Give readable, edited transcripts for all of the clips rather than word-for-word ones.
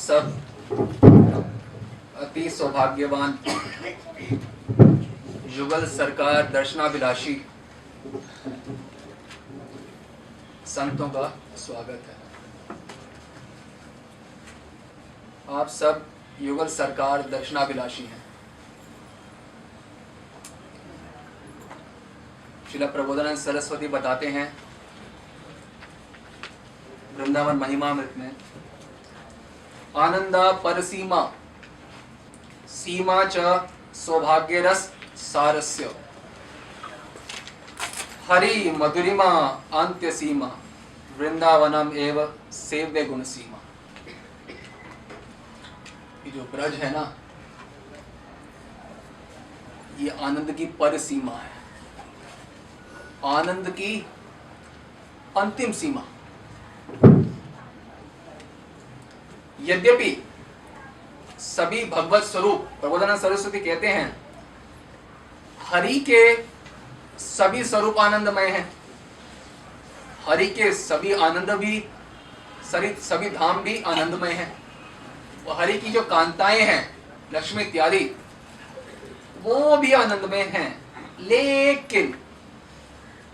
सब अति सौभाग्यवान युगल सरकार दर्शनाभिलाषी संतों का स्वागत है। आप सब युगल सरकार दर्शनाभिलाषी हैं। श्रील प्रबोधानंद सरस्वती बताते हैं वृंदावन महिमामृत में, आनंदा परसीमा सीमा च सौभाग्य रस सारस्य हरि मधुरिमा अंत्य सीमा वृंदावनम एव सेव्य गुण सीमा। ये जो ब्रज है ना, ये आनंद की पर सीमा है, आनंद की अंतिम सीमा। यद्यपि सभी भगवत स्वरूप प्रबोधानंद सरस्वती कहते हैं हरि के सभी स्वरूप आनंदमय हैं, हरि के सभी आनंद भी सभी धाम भी आनंदमय हैं, और हरि की जो कांताएं हैं लक्ष्मी इत्यादि वो भी आनंदमय हैं। लेकिन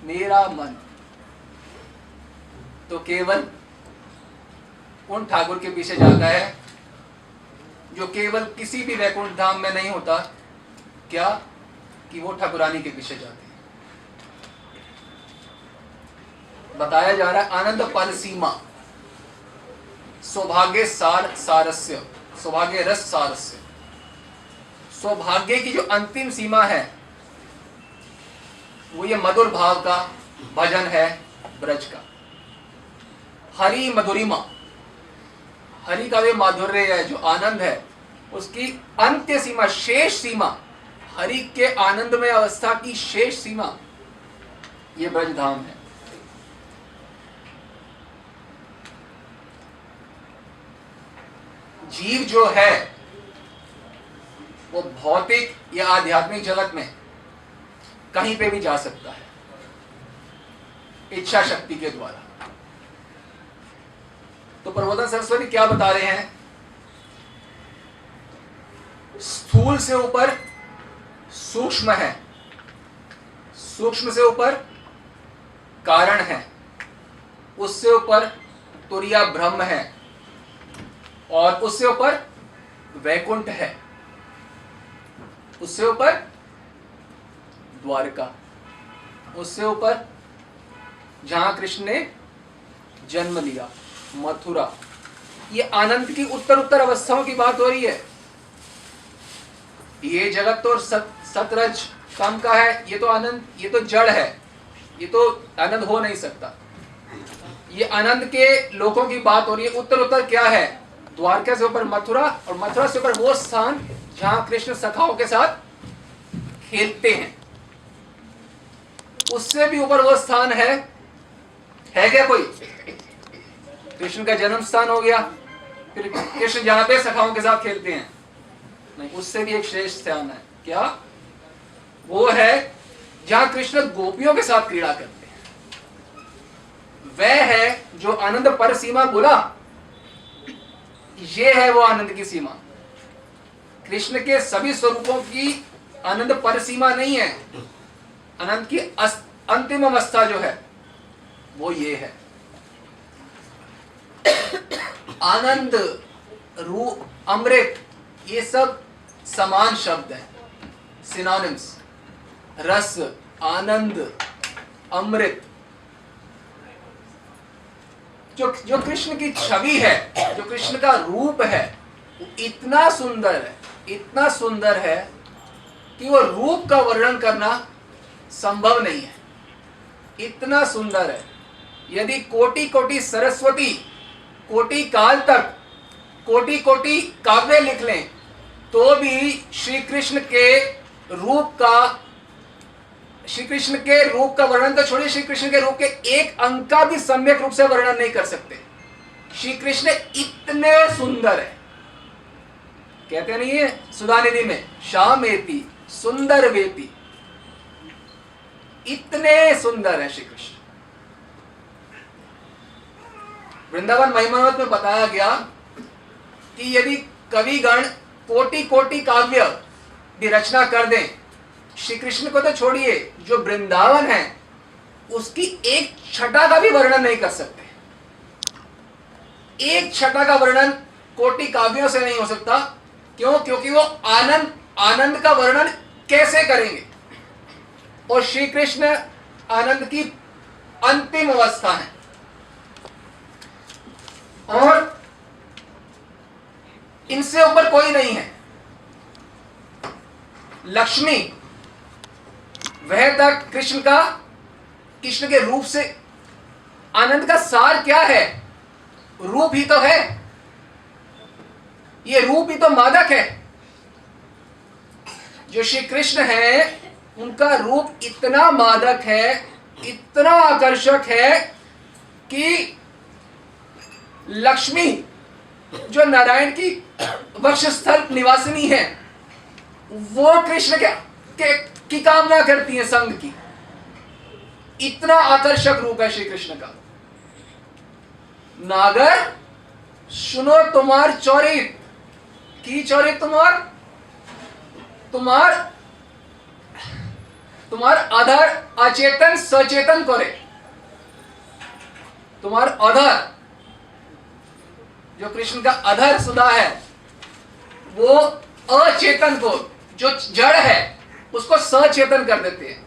मेरा मन तो केवल उन ठाकुर के पीछे जाता है जो केवल किसी भी वैकुंठ धाम में नहीं होता। क्या कि वो ठाकुरानी के पीछे जाते हैं। बताया जा रहा है आनंद पल सीमा सौभाग्य सार सारस्य, सौभाग्य रस सारस्य। सौभाग्य की जो अंतिम सीमा है वो ये मधुर भाव का भजन है ब्रज का। हरि मधुरिमा, हरि का वे माधुर्य है, जो आनंद है उसकी अंत्य सीमा, शेष सीमा, हरि के आनंदमय अवस्था की शेष सीमा ये ब्रज धाम है। जीव जो है वो भौतिक या आध्यात्मिक जगत में कहीं पे भी जा सकता है इच्छा शक्ति के द्वारा। तो प्रबोधन सरस्वती क्या बता रहे हैं? स्थूल से ऊपर सूक्ष्म है, सूक्ष्म से ऊपर कारण है, उससे ऊपर तुरिया ब्रह्म है, और उससे ऊपर वैकुंठ है, उससे ऊपर द्वारका, उससे ऊपर जहां कृष्ण ने जन्म लिया मथुरा। ये आनंद की उत्तर उत्तर अवस्थाओं की बात हो रही है। ये जगत तो सतरज तम का है, ये तो आनंद, ये तो जड़ है, ये तो आनंद हो नहीं सकता। ये आनंद के लोगों की बात हो रही है। उत्तर उत्तर क्या है? द्वारका से ऊपर मथुरा, और मथुरा से ऊपर वो स्थान जहां कृष्ण सखाओं के साथ खेलते हैं। उससे भी ऊपर वो स्थान है क्या कोई? कृष्ण का जन्म स्थान हो गया, फिर कृष्ण जहां पे सखाओं के साथ खेलते हैं, नहीं, उससे भी एक श्रेष्ठ स्थान है। क्या वो है? जहां कृष्ण गोपियों के साथ क्रीड़ा करते हैं। वह है जो आनंद पर सीमा बोला, ये है वो आनंद की सीमा। कृष्ण के सभी स्वरूपों की आनंद पर सीमा नहीं है। आनंद की अंतिम अवस्था जो है वो ये है। आनंद, रूप, अमृत, ये सब समान शब्द हैं, सिनोनिम्स। रस, आनंद, अमृत, जो कृष्ण की छवि है, जो कृष्ण का रूप है, वो इतना सुंदर है, इतना सुंदर है कि वो रूप का वर्णन करना संभव नहीं है। इतना सुंदर है। यदि कोटि कोटि सरस्वती कोटि काल तक कोटि कोटि काव्य लिख लें तो भी श्री कृष्ण के रूप का वर्णन तो छोड़िए, श्री कृष्ण के रूप के एक अंक का भी सम्यक रूप से वर्णन नहीं कर सकते। श्री कृष्ण इतने सुंदर है। कहते नहीं है सुधानिधि में, श्यामेति सुंदर वेति, इतने सुंदर है श्री कृष्ण। वृंदावन महिमामृत में बताया गया कि यदि कविगण कोटि कोटि काव्य भी रचना कर दें, श्री कृष्ण को तो छोड़िए, जो वृंदावन है उसकी एक छटा का भी वर्णन नहीं कर सकते। एक छटा का वर्णन कोटि काव्यों से नहीं हो सकता। क्यों? क्योंकि वो आनंद आनंद का वर्णन कैसे करेंगे? और श्री कृष्ण आनंद की अंतिम अवस्था है। और इनसे ऊपर कोई नहीं है। लक्ष्मी, वह तक कृष्ण के रूप से आनंद का सार क्या है? रूप ही तो है। ये रूप ही तो मादक है। जो श्री कृष्ण है उनका रूप इतना मादक है, इतना आकर्षक है कि लक्ष्मी जो नारायण की वक्षस्थल निवासिनी है, वो कृष्ण की कामना करती है संग की। इतना आकर्षक रूप है श्री कृष्ण का। नागर सुनो तुम्हार चौरित की चौरित तुम्हार आधार अचेतन सचेतन करे। तुम्हार अधर, जो कृष्ण का अधर सुधा है, वो अचेतन को, जो जड़ है, उसको सचेतन कर देते हैं।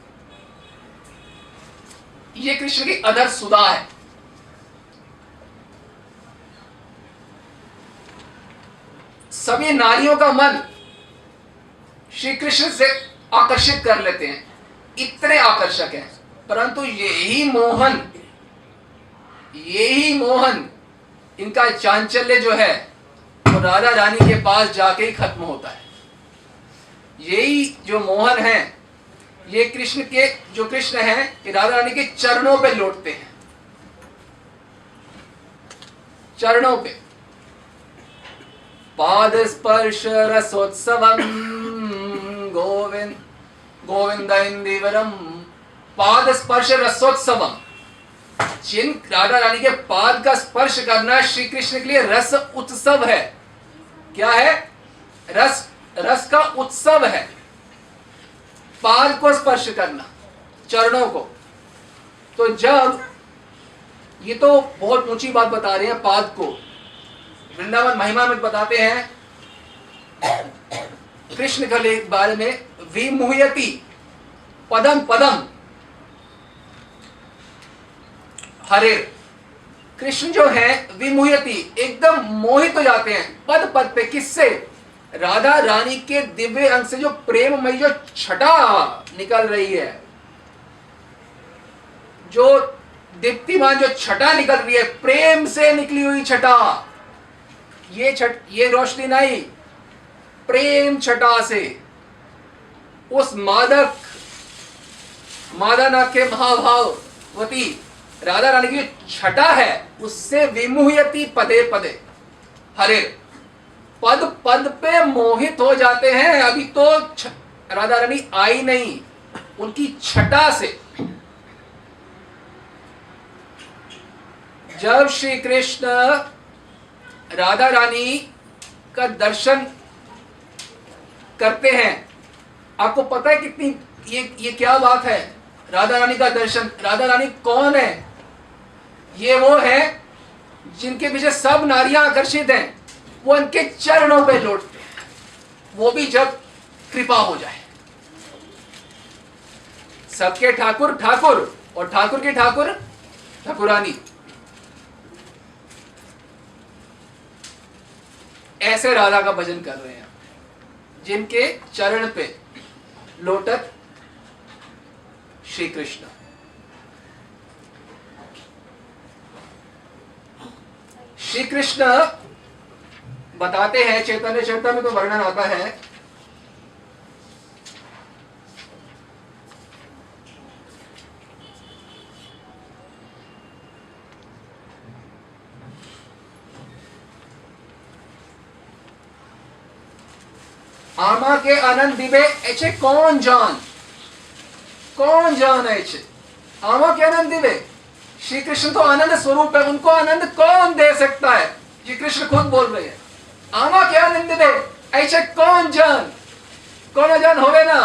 ये कृष्ण की अधर सुधा है। सभी नारियों का मन श्री कृष्ण से आकर्षित कर लेते हैं, इतने आकर्षक हैं। परंतु यही मोहन इनका चांचल्य जो है वो राधा रानी के पास जाके ही खत्म होता है। यही जो मोहन है, ये जो कृष्ण है, ये राधा रानी के चरणों पे लौटते हैं। चरणों पे पाद स्पर्श रसोत्सवम गोविंद इंदिवरम। पाद स्पर्श रसोत्सवम, जिन राधा रानी के पाद का स्पर्श करना श्री कृष्ण के लिए रस उत्सव है। क्या है? रस का उत्सव है। पाद को स्पर्श करना, चरणों को। तो जब ये तो बहुत ऊंची बात बता रहे हैं, पाद को वृंदावन महिमा में बताते हैं कृष्ण के बारे में, विमुह्यति पदम पदम हरे। कृष्ण जो है विमुह्यति, एकदम मोहित हो जाते हैं पद पद पे। किससे? राधा रानी के दिव्य अंग से जो प्रेममयी जो छटा निकल रही है, जो दीप्तिमान जो छटा निकल रही है, प्रेम से निकली हुई छटा। ये रोशनी नहीं, प्रेम छटा से उस मादनाख्य महाभाववती राधा रानी की छटा है, उससे विमुह्यति पदे पदे हरे। पद पद पे मोहित हो जाते हैं। अभी तो राधा रानी आई नहीं, उनकी छटा से। जब श्री कृष्ण राधा रानी का दर्शन करते हैं, आपको पता है कितनी ये क्या बात है? राधा रानी का दर्शन। राधा रानी कौन है? ये वो है जिनके पीछे सब नारियां आकर्षित हैं। वो उनके चरणों पे लौटते हैं, वो भी जब कृपा हो जाए। सबके ठाकुर ठाकुर और ठाकुर की ठाकुर ठाकुरानी। ऐसे राधा का भजन कर रहे हैं, जिनके चरण पे लोटत श्री कृष्ण। श्री कृष्ण बताते हैं, चैतन्य चरित्र में तो वर्णन आता है, आमा के आनंद दिवे ऐसे कौन जान ऐसे। आमा के आनंद दिवे, श्री कृष्ण तो आनंद स्वरूप है, उनको आनंद कौन दे सकता है? श्री कृष्ण खुद बोल रहे हैं, आमा के आनंद दे, ऐसे कौन जान होवे ना।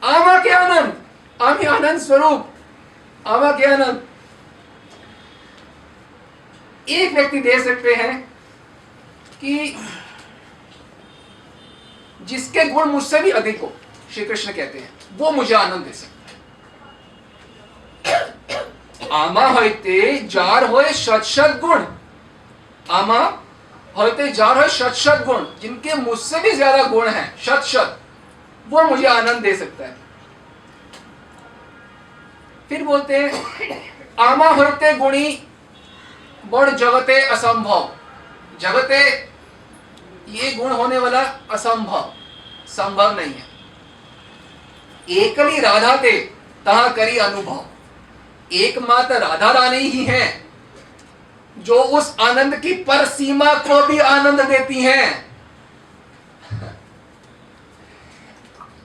आमा के आनंद, आमी आनंद स्वरूप, आमा के आनंद एक व्यक्ति दे सकते हैं कि जिसके गुण मुझसे भी अधिक हो, श्री कृष्ण कहते हैं, वो मुझे आनंद दे सकता है। आमा होते जार होए शत गुण, आमा होते जार होए शत गुण, जिनके मुझसे भी ज्यादा गुण हैं, शत, वो मुझे आनंद दे सकता है। फिर बोलते हैं आमा होते गुणी बड़ जगते असंभव, जगते ये गुण होने वाला असंभव, संभव नहीं है। एकली राधा ते तहा करी अनुभव, एकमात्र राधा रानी ही है जो उस आनंद की पर सीमा को भी आनंद देती हैं।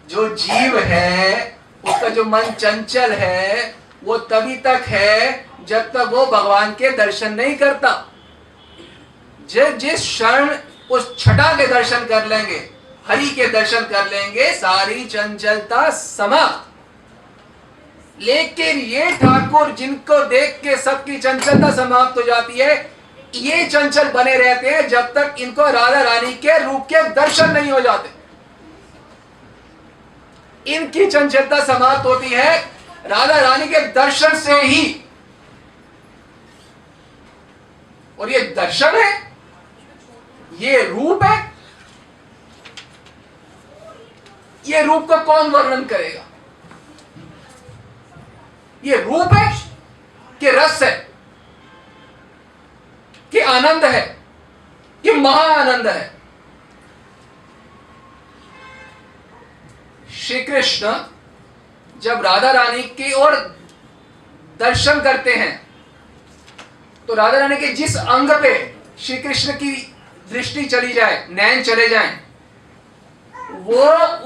जो जीव है उसका जो मन चंचल है वो तभी तक है जब तक वो भगवान के दर्शन नहीं करता। जिस क्षण उस छटा के दर्शन कर लेंगे, हरि के दर्शन कर लेंगे, सारी चंचलता समाप्त। लेकिन ये ठाकुर जिनको देख के सबकी चंचलता समाप्त हो जाती है, ये चंचल बने रहते हैं जब तक इनको राधा रानी के रूप के दर्शन नहीं हो जाते। इनकी चंचलता समाप्त होती है राधा रानी के दर्शन से ही। और ये दर्शन है, ये रूप है, ये रूप को कौन वर्णन करेगा? ये रूप है कि रस है कि आनंद है कि महाआनंद है? श्री कृष्ण जब राधा रानी की ओर दर्शन करते हैं तो राधा रानी के जिस अंग पे श्री कृष्ण की दृष्टि चली जाए, नैन चले जाएं, वो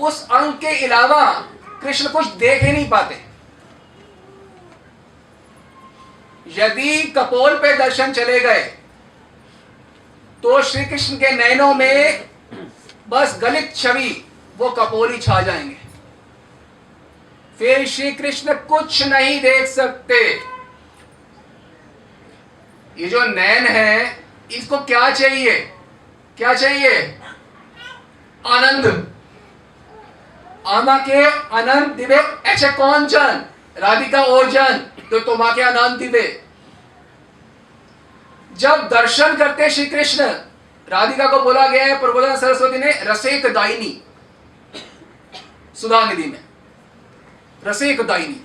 उस अंग के अलावा कृष्ण कुछ देख ही नहीं पाते। यदि कपोल पे दर्शन चले गए तो श्री कृष्ण के नैनों में बस गलित छवि, वो कपोल ही छा जाएंगे। फिर श्री कृष्ण कुछ नहीं देख सकते। ये जो नैन है, इसको क्या चाहिए? क्या चाहिए? आनंद। आमा के आनंद दिवे ऐसे कौन जन, राधिका और जन तो तुमा के आनंद दिवे। जब दर्शन करते श्री कृष्ण, राधिका को बोला गया है प्रबोधन सरस्वती ने रसेक दायिनी, सुधा निधि में रसेक दायिनी,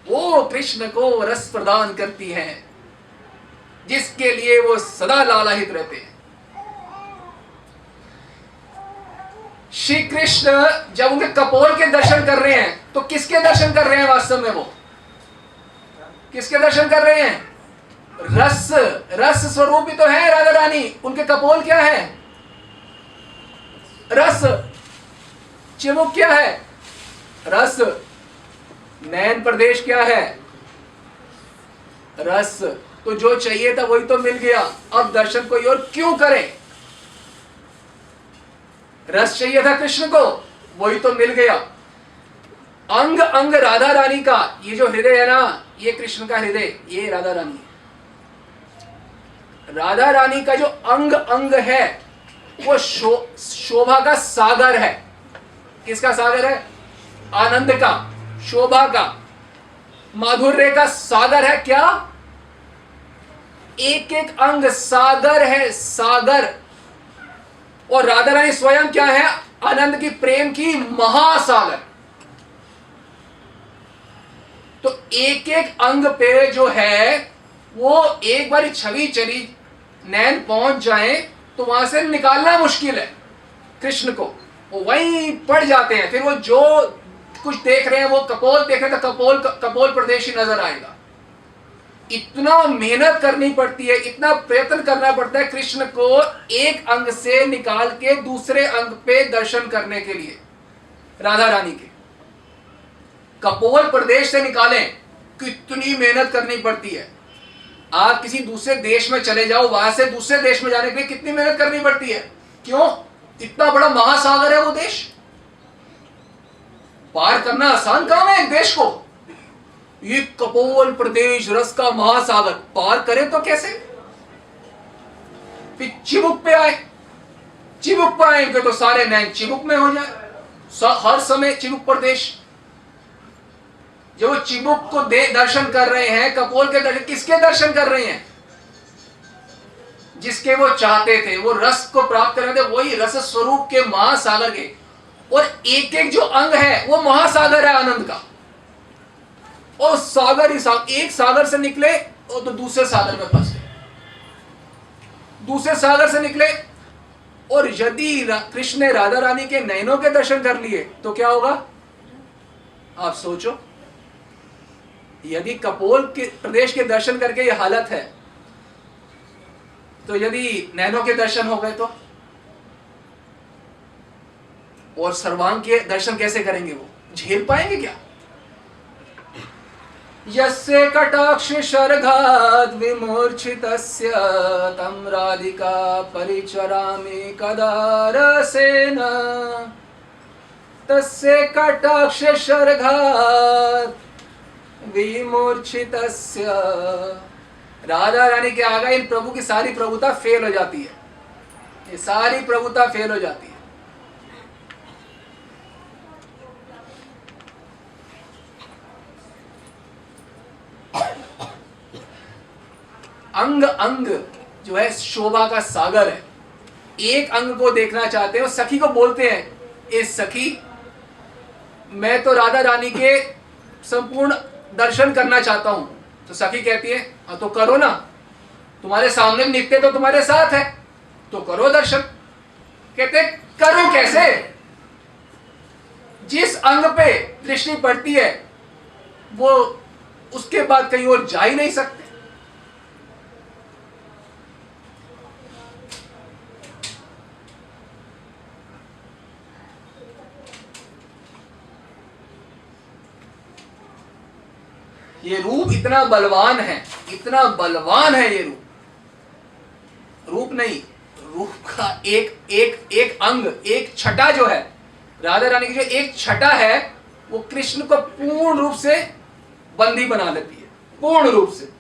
वो कृष्ण को रस प्रदान करती है जिसके लिए वो सदा लालायित रहते हैं। श्री कृष्ण जब उनके कपोल के दर्शन कर रहे हैं तो किसके दर्शन कर रहे हैं? वास्तव में वो किसके दर्शन कर रहे हैं? रस स्वरूप ही तो है राधा रानी। उनके कपोल क्या है? रस। चिमुक क्या है? रस। नैन प्रदेश क्या है? रस। तो जो चाहिए था वही तो मिल गया, अब दर्शन कोई और क्यों करें? रस चाहिए था कृष्ण को, वही तो मिल गया। अंग अंग राधा रानी का, ये जो हृदय है ना, ये कृष्ण का हृदय, ये राधा रानी। राधा रानी का जो अंग अंग है वो शोभा का सागर है। किसका सागर है? आनंद का, शोभा का, माधुर्य का सागर है। क्या? एक एक अंग सागर है, सागर। और राधा रानी स्वयं क्या है? आनंद की, प्रेम की महासागर। तो एक एक अंग पे जो है वो एक बार छवि चली, नैन पहुंच जाए तो वहां से निकालना मुश्किल है कृष्ण को, वो वहीं पड़ जाते हैं। फिर वो जो कुछ देख रहे हैं वो कपोल देख रहे हैं तो कपोल प्रदेश ही नजर आएगा। इतना मेहनत करनी पड़ती है, इतना प्रयत्न करना पड़ता है कृष्ण को एक अंग से निकाल के दूसरे अंग पे दर्शन करने के लिए। राधा रानी के कपोल प्रदेश से निकालें, कितनी मेहनत करनी पड़ती है। आप किसी दूसरे देश में चले जाओ, वहां से दूसरे देश में जाने के लिए कितनी मेहनत करनी पड़ती है। क्यों? इतना बड़ा महासागर है वो देश, पार करना आसान काम है एक देश को। ये कपोल प्रदेश, रस का महासागर पार करें तो कैसे? फिर चिबुक पे आए, चिबुक पे आएंगे तो सारे नैन चिबुक में हो जाए, हर समय चिबुक प्रदेश। जो चिबुक को दर्शन कर रहे हैं, कपोल के दर्शन, किसके दर्शन कर रहे हैं? जिसके वो चाहते थे, वो रस को प्राप्त कर रहे थे, वही रस स्वरूप के महासागर के। और एक एक जो अंग है वो महासागर है आनंद का। और सागर ही सागर, एक सागर से निकले और तो दूसरे सागर में फंस गए, दूसरे सागर से निकले। और यदि कृष्ण ने राधा रानी के नयनों के दर्शन कर लिए तो क्या होगा? आप सोचो, यदि कपोल के प्रदेश के दर्शन करके ये हालत है, तो यदि नैनों के दर्शन हो गए तो? और सर्वांग के दर्शन कैसे करेंगे? वो झेल पाएंगे क्या? यस्य कटाक्ष शर्घात् विमूर्छितस्य तं राधिका परिचरामि कदा रसेन। तस्य कटाक्ष शर्घात् विमूर्छितस्य, राधा रानी के आगे इन प्रभु की सारी प्रभुता फेल हो जाती है, ये सारी प्रभुता फेल हो जाती है। अंग अंग जो है शोभा का सागर है। एक अंग को देखना चाहते हो, सखी को बोलते हैं, ए सखी मैं तो राधा रानी के संपूर्ण दर्शन करना चाहता हूं। तो सखी कहती है हाँ तो करो ना, तुम्हारे सामने नित्य तो तुम्हारे साथ है, तो करो दर्शन। कहते करो कैसे? जिस अंग पे दृष्टि पड़ती है वो उसके बाद कहीं और जा ही नहीं सकते। ये रूप इतना बलवान है, इतना बलवान है ये रूप। रूप नहीं, रूप का एक एक एक अंग, एक छटा जो है राधा रानी की, जो एक छटा है वो कृष्ण को पूर्ण रूप से बंदी बना लेती है, पूर्ण रूप से।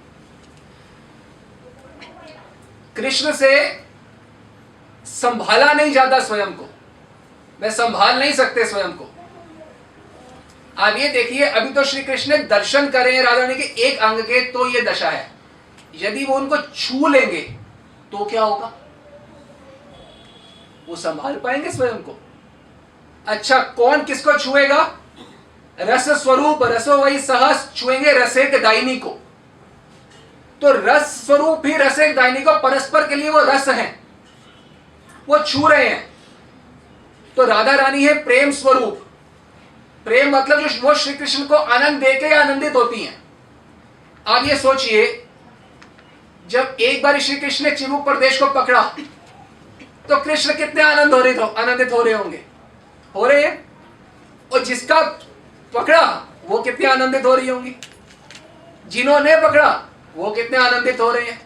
कृष्ण से संभाला नहीं जाता स्वयं को, मैं संभाल नहीं सकते स्वयं को। आप ये देखिए, अभी तो श्री कृष्ण ने दर्शन करे राधा रानी के एक अंग के, तो ये दशा है। यदि वो उनको छू लेंगे तो क्या होगा? वो संभाल पाएंगे स्वयं को? अच्छा, कौन किसको छुएगा? रस स्वरूप रसो वही सहस छुएंगे रसेक दायिनी को। तो रस स्वरूप ही रसेक दायिनी को, परस्पर के लिए वो रस है, वो छू रहे हैं। तो राधा रानी है प्रेम स्वरूप। प्रेम मतलब जो वो श्री कृष्ण को आनंद देके आनंदित होती हैं। आप ये सोचिए, जब एक बार श्री कृष्ण ने चिबुक प्रदेश को पकड़ा तो कृष्ण कितने आनंदित हो रहे होंगे, हो रहे हैं। और जिसका पकड़ा वो कितने आनंदित हो रही होंगी, जिन्होंने पकड़ा वो कितने आनंदित हो रहे हैं।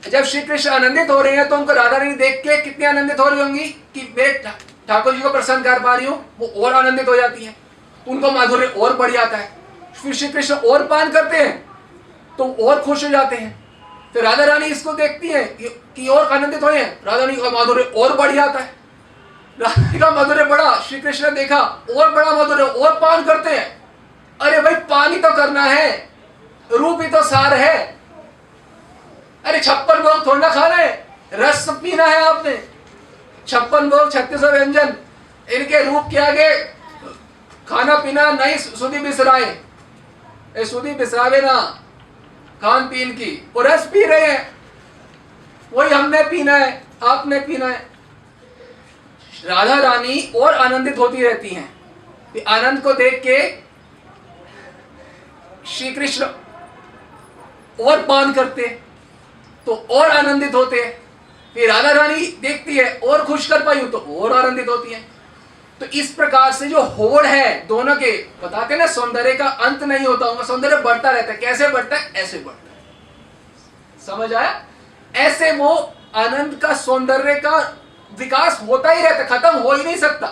जब श्री कृष्ण आनंदित हो रहे हैं तो उनको राधा रानी देख के कितनी आनंदित हो रही होंगी कि मैं ठाकुर जी को प्रसन्न कर पा रही हूं, वो और आनंदित हो जाती है, उनको माधुर्य और बढ़ जाता है। फिर श्री कृष्ण और पान करते हैं तो और खुश हो जाते हैं। तो राधा रानी इसको देखती है कि और आनंदित हो, राधा रानी का माधुर्य और बढ़ जाता है। राधा का माधुर्य बढ़ा, श्री कृष्ण ने देखा और बड़ा माधुर्य, और पान करते हैं। अरे भाई पानी तो करना है, रूप ही तो सार है। अरे 56 भोग थोड़ा ना खा रहे, रस पीना है आपने। 56 भोग 3600 व्यंजन, इनके रूप के आगे खाना पीना नहीं सुधी बिसराए, सुधी बिसरावे ना खान पीन की। वो रस पी रहे हैं, वही हमने पीना है, आपने पीना है। राधा रानी और आनंदित होती रहती हैं। आनंद को देख के श्री कृष्ण और पान करते तो और आनंदित होते हैं। फिर राधा रानी देखती है और खुश कर पाई तो और आनंदित होती है। तो इस प्रकार से जो होड़ है दोनों के, बताते ना सौंदर्य का अंत नहीं होता होगा, सौंदर्य बढ़ता रहता है। कैसे बढ़ता है? ऐसे बढ़ता है। समझ आया? ऐसे वो आनंद का सौंदर्य का विकास होता ही रहता, खत्म हो ही नहीं सकता।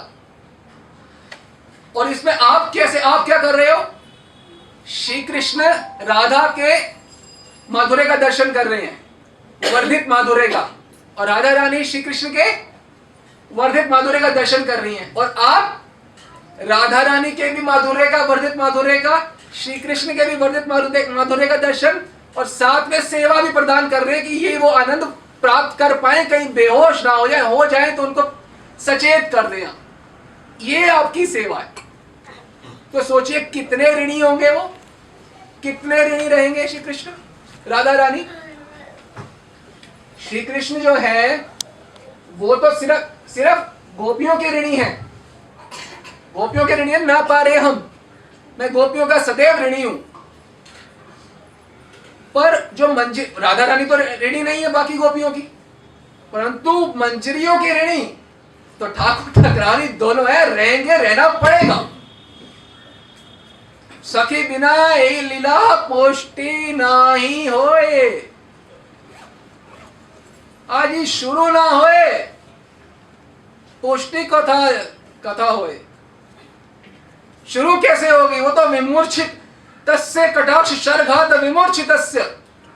और इसमें आप क्या कर रहे हो? श्री कृष्ण राधा के माधुर्य का दर्शन कर रहे हैं, वर्धित माधुर्य का, और राधा रानी श्री कृष्ण के वर्धित माधुर्य का दर्शन कर रही हैं। और आप राधा रानी के भी माधुर्य का, वर्धित माधुर्य का, श्री कृष्ण के भी वर्धित माधुर्य का दर्शन, और साथ में सेवा भी प्रदान कर रहे हैं कि ये वो आनंद प्राप्त कर पाए, कहीं बेहोश ना हो जाए तो उनको सचेत कर दें। ये आपकी सेवा है। तो सोचिए कितने ऋणी होंगे वो, कितने ऋणी रहेंगे श्री कृष्ण राधा रानी। श्री कृष्ण जो है वो तो सिर्फ गोपियों के ऋणी हैं, गोपियों के ऋणी है, ना पा रहे हम। मैं गोपियों का सदैव ऋणी हूं, पर जो राधा रानी तो ऋणी नहीं है बाकी गोपियों की, परंतु मंजरियों की ऋणी तो ठाकुर ठाकुरानी दोनों है, रहेंगे, रहना पड़ेगा। सखी बिना ए लीला पोष्टि नाही होए, आज ही शुरू ना होए पोष्टि कथा होए। शुरू कैसे होगी? वो तो विमूर्छित तस्य कटाक्ष शरघात विमूर्छितस्य,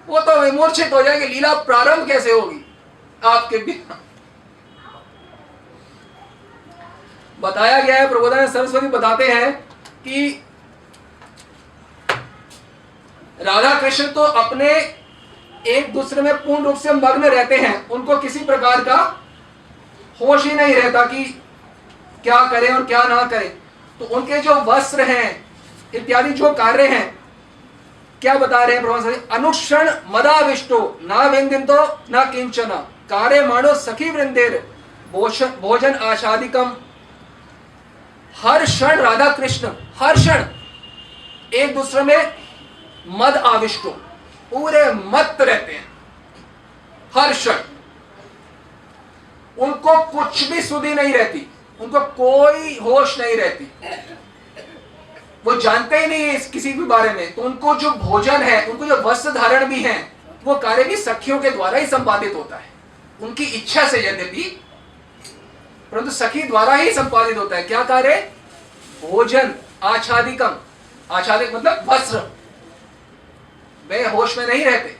वो तो विमूर्छित हो जाएगी। लीला प्रारंभ कैसे होगी आपके बिना? बताया गया है, प्रबोधानंद सरस्वती बताते हैं कि राधा कृष्ण तो अपने एक दूसरे में पूर्ण रूप से मग्न रहते हैं, उनको किसी प्रकार का होश ही नहीं रहता कि क्या करें और क्या ना करें। तो उनके जो वस्त्र हैं इत्यादि जो कार्य हैं, क्या बता रहे हैं प्रभु? अनुक्षण मदाविष्टो ना विंदितो ना किंचन कार्य मानो सखी वृंदेर भोजन आशादिकम। हर क्षण राधा कृष्ण हर क्षण एक दूसरे में मद आविष्टो, पूरे मत रहते हैं हर क्षण। उनको कुछ भी सुधि नहीं रहती, उनको कोई होश नहीं रहती, वो जानते ही नहीं है किसी भी बारे में। तो उनको जो भोजन है, उनको जो वस्त्र धारण भी है, वो कार्य भी सखियों के द्वारा ही संपादित होता है, उनकी इच्छा से यद्यपि, परंतु सखी द्वारा ही संपादित होता है। क्या कार्य? भोजन आच्छादिकम, आच्छादिक मतलब वस्त्र। वे होश में नहीं रहते,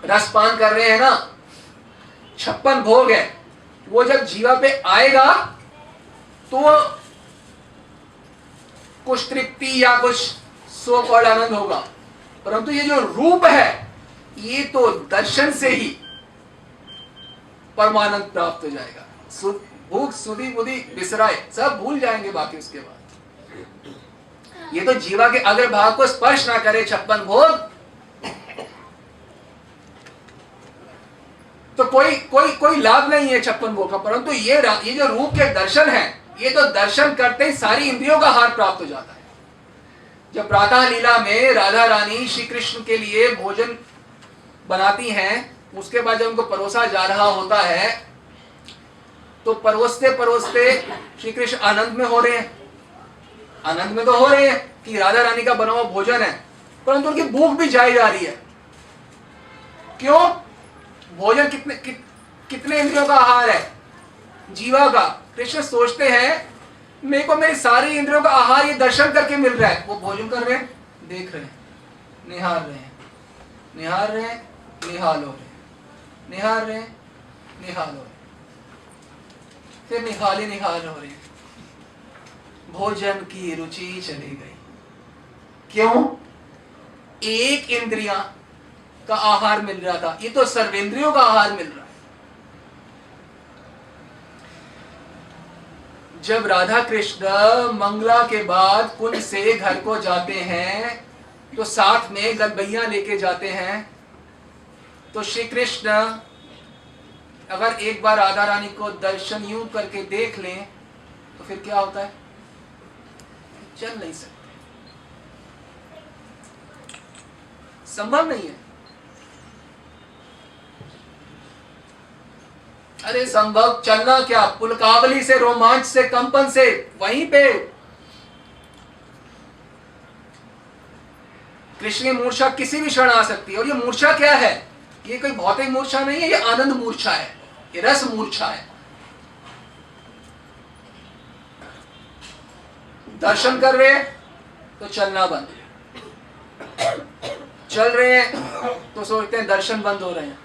रसपान कर रहे हैं ना, 56 भोग है, वो जब जीवा पे आएगा तो कुछ तृप्ति या कुछ सुख और आनंद होगा, परंतु ये जो रूप है ये तो दर्शन से ही परमानंद प्राप्त हो जाएगा। भूख सुधि बुद्धि बिसराए, सब भूल जाएंगे बाकी उसके बाद। ये तो जीवा के अग्रभाग को स्पर्श ना करे 56 भोग, तो कोई लाभ नहीं है 56 भोग का। परंतु ये जो रूप के दर्शन है, ये तो दर्शन करते ही सारी इंद्रियों का हार प्राप्त हो जाता है। जब प्रातः लीला में राधा रानी श्री कृष्ण के लिए भोजन बनाती हैं, उसके बाद जब उनको परोसा जा रहा होता है, तो परोसते परोसते श्री कृष्ण आनंद में हो रहे हैं, आनंद में तो हो रहे हैं कि राधा रानी का बना हुआ भोजन है, परंतु उनकी भूख भी जाई जा रही है। क्यों? भोजन कितने इंद्रियों का आहार है? जीवा का। कृष्ण सोचते हैं मेरे को मेरी सारी इंद्रियों का आहार ये दर्शन करके मिल रहा है। वो भोजन कर रहे हैं, देख रहे हैं, निहार रहे हैं, निहार रहे हैं, निहाल हो रहे हैं, निहार रहे हैं, निहाल हो रहे हैं, फिर निहाल हो रहे हैं। भोजन की रुचि चली गई। क्यों? एक इंद्रिया का आहार मिल रहा था, ये तो सर्वेंद्रियों का आहार मिल रहा है। जब राधा कृष्ण मंगला के बाद कुंज से घर को जाते हैं, तो साथ में गलबैया लेके जाते हैं। तो श्री कृष्ण अगर एक बार राधा रानी को दर्शन यूं करके देख लें, तो फिर क्या होता है? चल नहीं सकते, संभव नहीं है। अरे संभव चलना क्या, पुलकावली से, रोमांच से, कंपन से, वहीं पे कृष्ण की मूर्छा किसी भी क्षण आ सकती है। और ये मूर्छा क्या है? ये कोई भौतिक मूर्छा नहीं है, ये आनंद मूर्छा है, ये रस मूर्छा है। दर्शन कर रहे हैं तो चलना बंद, चल रहे हैं तो सोचते हैं दर्शन बंद हो रहे हैं,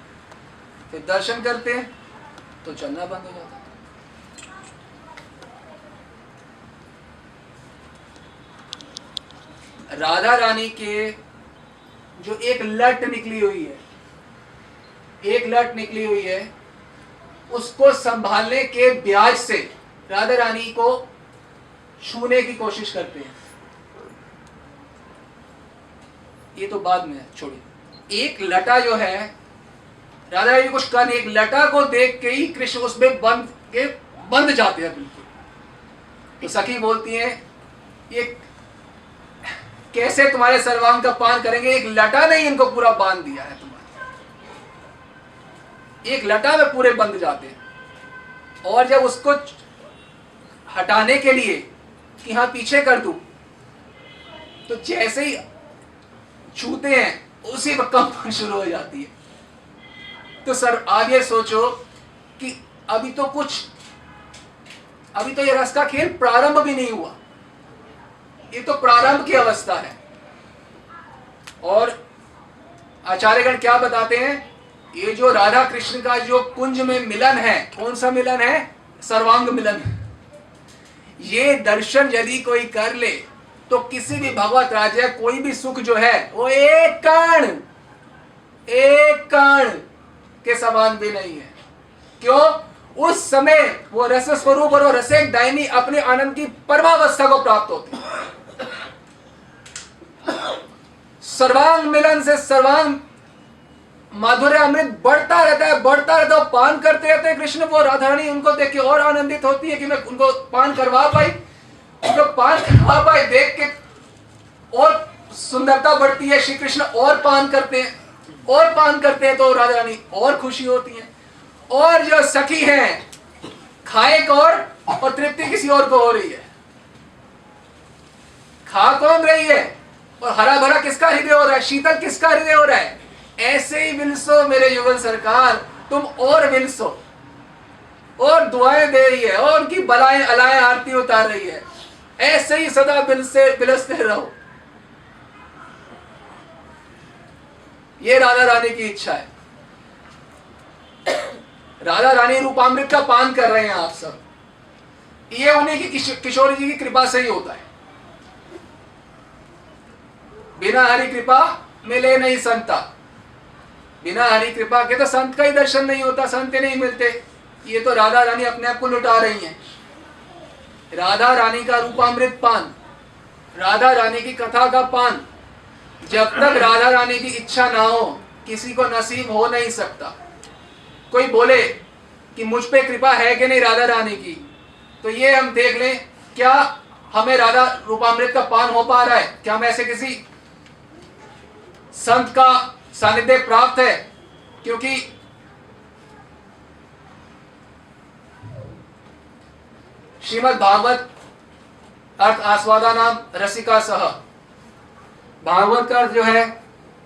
फिर दर्शन करते हैं तो चलना बंद हो जाता है। राधा रानी के जो एक लट निकली हुई है, एक लट निकली हुई है, उसको संभालने के ब्याज से राधा रानी को छूने की कोशिश करते हैं। ये तो बाद में छोड़िए। एक लटा जो है, राधा रानी कुछ कर, एक लटा को देख के ही कृष्ण उसमें बंद जाते हैं बिल्कुल। तो सखी बोलती हैं ये कैसे तुम्हारे सर्वांग का पान करेंगे, एक लटा ने इनको पूरा बांध दिया है तुम्हारे, एक लटा में पूरे बंद जाते हैं। और जब उसको हटाने के लिए कि हाँ पीछे कर दूं, तो जैसे ही छूते हैं उसी वक्त कंपन शुरू हो जाती है। तो सर आप ये सोचो कि अभी तो ये रस का खेल प्रारंभ भी नहीं हुआ, ये तो प्रारंभ की अवस्था है। और आचार्यगण क्या बताते हैं, ये जो राधा कृष्ण का जो कुंज में मिलन है, कौन सा मिलन है, सर्वांग मिलन। ये दर्शन यदि कोई कर ले तो किसी भी भगवत राज्य कोई भी सुख जो है वो एक कण के समान भी नहीं है। क्यों? उस समय वो रस स्वरूप और रसिक दायनी अपने आनंद की परमावस्था को प्राप्त होती है। सर्वांग मिलन से सर्वांग माधुर्य अमृत बढ़ता रहता है, बढ़ता रहता है। पान करते रहते हैं कृष्ण, वो राधा रानी उनको देख के और आनंदित होती है कि मैं उनको पान करवा पाई, उनको पान करवा पाई देख के और सुंदरता बढ़ती है। श्री कृष्ण और पान करते हैं, और पान करते हैं तो राधा रानी और खुशी होती है। और जो सखी हैं, खाए और तृप्ति किसी और को हो रही है। खा कौन रही है और हरा भरा किसका हृदय हो रहा है, शीतल किसका हृदय हो रहा है। ऐसे ही विलसो मेरे युगल सरकार, तुम और विलसो, और दुआएं दे रही है और उनकी बलाएं अलाएं आरती उतार रही है। ऐसे ही सदा बिलसते रहो। ये राधा रानी की इच्छा है। राधा रानी रूपामृत का पान कर रहे हैं आप सब, ये उन्हीं की किशोरी जी की कृपा से ही होता है। बिना हरि कृपा मिले नहीं संता, बिना हरि कृपा के तो संत का ही दर्शन नहीं होता, संत नहीं मिलते। ये तो राधा रानी अपने आप को लुटा रही हैं। राधा रानी का रूपामृत पान, राधा रानी की कथा का पान, जब तक राधा रानी की इच्छा ना हो किसी को नसीब हो नहीं सकता। कोई बोले कि मुझ पे कृपा है कि नहीं राधा रानी की, तो ये हम देख लें क्या हमें राधा रूपामृत का पान हो पा रहा है, क्या हमें ऐसे किसी संत का सानिध्य प्राप्त है। क्योंकि श्रीमद् भागवत अर्थ आस्वादा नाम रसिका सह, भागवत का अर्थ जो है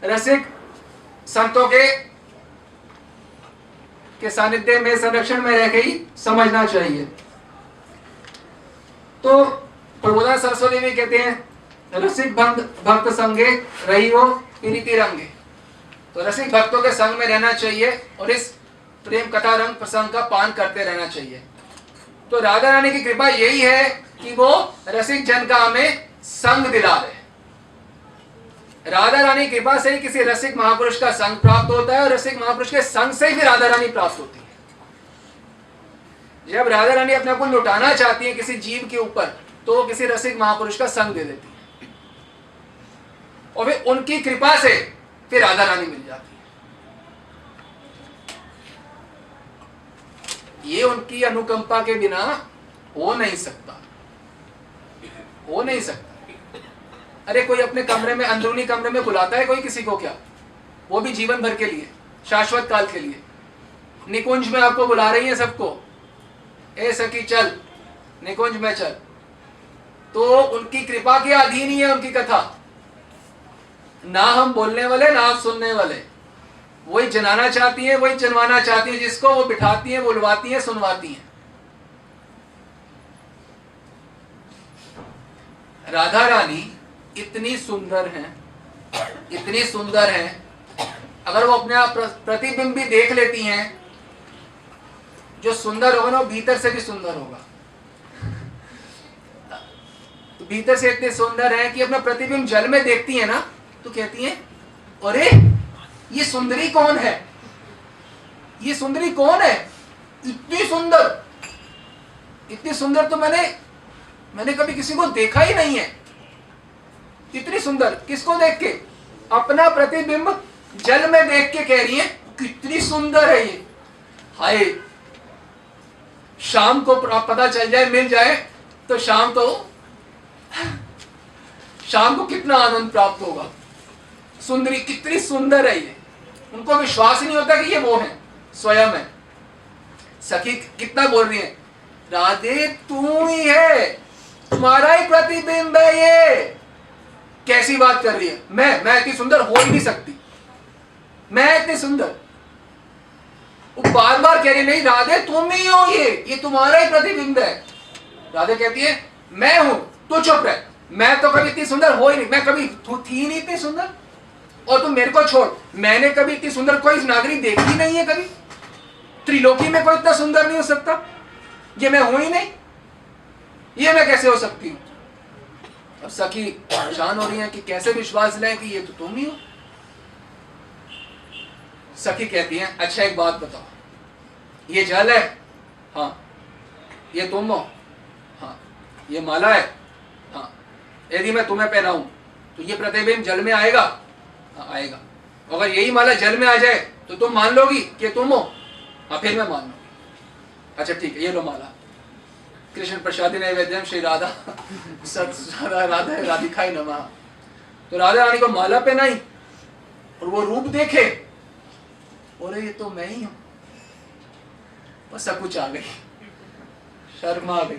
रसिक संतों के सानिध्य में संरक्षण में रह के ही समझना चाहिए। तो प्रबोधन सरस्वती भी कहते हैं रसिक भक्त संगे रही हो रीति रंगे। तो रसिक भक्तों के संग में रहना चाहिए और इस प्रेम कथा रंग प्रसंग का पान करते रहना चाहिए। तो राधा रानी की कृपा यही है कि वो रसिक जन का हमें संग दिला दे। राधा रानी की कृपा से ही किसी रसिक महापुरुष का संग प्राप्त होता है और रसिक महापुरुष के संग से ही राधा रानी प्राप्त होती है। जब राधा रानी अपने आप को लुटाना चाहती है किसी जीव के ऊपर, तो वो किसी रसिक महापुरुष का संग दे देती है और फिर उनकी कृपा से फिर राधा रानी मिल जाती है। ये उनकी अनुकंपा के बिना हो नहीं सकता, हो नहीं सकता। अरे कोई अपने कमरे में, अंदरूनी कमरे में बुलाता है कोई किसी को क्या, वो भी जीवन भर के लिए, शाश्वत काल के लिए। निकुंज में आपको बुला रही है सबको, ए सखी चल निकुंज में चल, तो उनकी कृपा के अधीन ही है उनकी कथा। ना हम बोलने वाले ना आप सुनने वाले, वही जनाना चाहती हैं, वही जनवाना चाहती हैं, जिसको वो बिठाती हैं, बुलवाती हैं, सुनवाती हैं। राधा रानी इतनी सुंदर हैं, इतनी सुंदर हैं, अगर वो अपने आप प्रतिबिंब भी देख लेती हैं, जो सुंदर होगा ना वो भीतर से भी सुंदर होगा। तो भीतर से इतने सुंदर है कि अपना प्रतिबिंब जल में देखती है ना, तो कहती हैं अरे ये सुंदरी कौन है, ये सुंदरी कौन है, इतनी सुंदर, इतनी सुंदर तो मैंने कभी किसी को देखा ही नहीं है। इतनी सुंदर किसको देख के? अपना प्रतिबिंब जल में देख के कह रही है कितनी सुंदर है ये। हाय, शाम को पता चल जाए, मिल जाए तो शाम को कितना आनंद प्राप्त होगा। सुंदरी कितनी सुंदर है ये, उनको विश्वास ही नहीं होता कि ये वो है, स्वयं है। सखी कितना बोल रही है, राधे तू ही है, तुम्हारा ही प्रतिबिंब है ये। कैसी बात कर रही है, मैं इतनी सुंदर हो ही नहीं सकती, मैं इतनी सुंदर। वो बार बार कह रही नहीं राधे तुम ही हो, ये तुम्हारा ही प्रतिबिंब है। राधे कहती है मैं हूं, तू चुप रह, मैं तो कभी इतनी सुंदर हो ही नहीं, मैं कभी थी नहीं इतनी सुंदर। और तुम मेरे को छोड़, मैंने कभी इतनी सुंदर कोई नागरी देखी नहीं है, कभी त्रिलोकी में कोई इतना सुंदर नहीं हो सकता। ये मैं हूं ही नहीं, ये मैं कैसे हो सकती हूं। अब सखी परेशान हो रही है कि कैसे विश्वास लें कि ये तो तुम ही हो। सखी कहती है अच्छा एक बात बताओ, ये जल है, हाँ, ये तुम हो, हाँ, ये माला है, हाँ, यदि मैं तुम्हें पहनाऊं तो ये प्रतिबिंब जल में आएगा, हाँ आएगा। अगर यही माला जल में आ जाए तो तुम मान लोगी कि तुम हो, हाँ फिर मैं मान लूंगी। अच्छा ठीक है, ये लो माला। कृष्ण प्रसादी नैवेद्यम श्री राधा राधा राधिकाई नमः। तो राधा रानी को माला पहनाई और वो रूप देखे, और ये तो मैं ही हूं। बस सब कुछ आ गई, शर्म आ गई।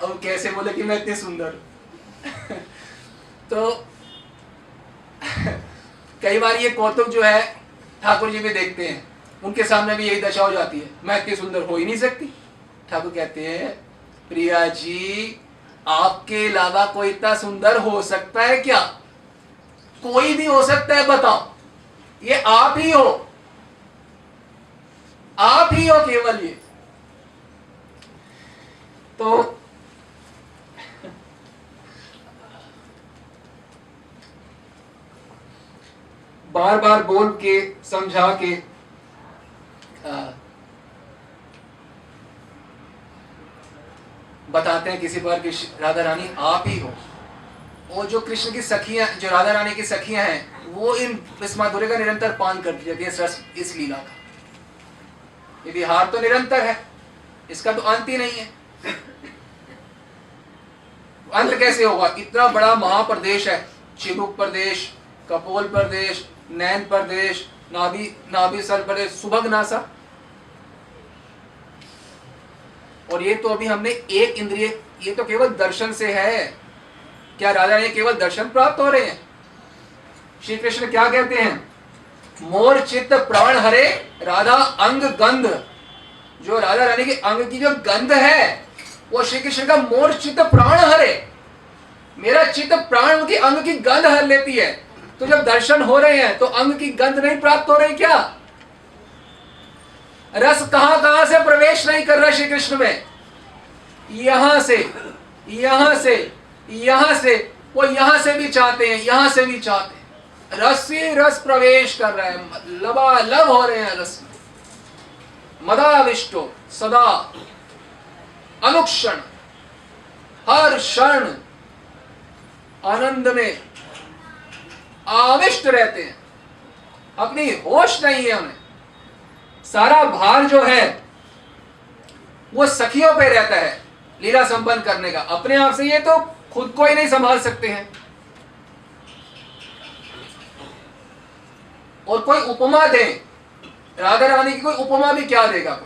अब कैसे बोले कि मैं इतनी सुंदर तो कई बार ये कौतुक जो है ठाकुर जी भी देखते हैं, उनके सामने भी यही दशा हो जाती है, मैं इतनी सुंदर हो ही नहीं सकती। ठाकुर कहते हैं प्रिया जी आपके अलावा कोई इतना सुंदर हो सकता है क्या? कोई भी हो सकता है, बताओ, ये आप ही हो, आप ही हो केवल ये। तो बार बार बोल के समझा के बताते हैं किसी बार कि राधा रानी आप ही हो। और जो कृष्ण की सखियां, जो राधा रानी की सखियां हैं, वो इस माधुर्य का निरंतर पान करती रहती है, इस लीला का। ये विहार तो निरंतर है, इसका तो अंत ही नहीं है। अंत कैसे होगा? इतना बड़ा महाप्रदेश है, चिबुक प्रदेश, कपोल प्रदेश, नैन प्रदेश, नाभिसल प्रदेश, सुभग नासा। और ये तो अभी हमने एक इंद्रिय, ये तो केवल दर्शन से है। क्या राधा रानी केवल दर्शन प्राप्त हो रहे हैं? श्री कृष्ण क्या कहते हैं? मोर चित्त प्राण हरे राधा अंग गंध। जो राधा रानी के अंग की जो गंध है, वो श्री कृष्ण का मोर चित्त प्राण हरे। मेरा चित्त प्राण उनकी अंग की गंध हर लेती है। तो जब दर्शन हो रहे हैं तो अंग की गंध नहीं प्राप्त हो रही क्या? रस कहां कहां से प्रवेश नहीं कर रहा श्री कृष्ण में? यहां से, यहां से, यहां से, वो यहां से भी चाहते हैं, यहां से भी चाहते हैं। रस से रस प्रवेश कर रहे हैं, लबालब हो रहे हैं रस में। मदाविष्टो सदा अनुक्षण, हर क्षण आनंद में आविष्ट रहते हैं। अपनी होश नहीं है उन्हें। सारा भार जो है वो सखियों पे रहता है लीला संपन्न करने का। अपने आप से ये तो खुद को ही नहीं संभाल सकते हैं। और कोई उपमा दे, राधा रानी की कोई उपमा भी क्या देगा?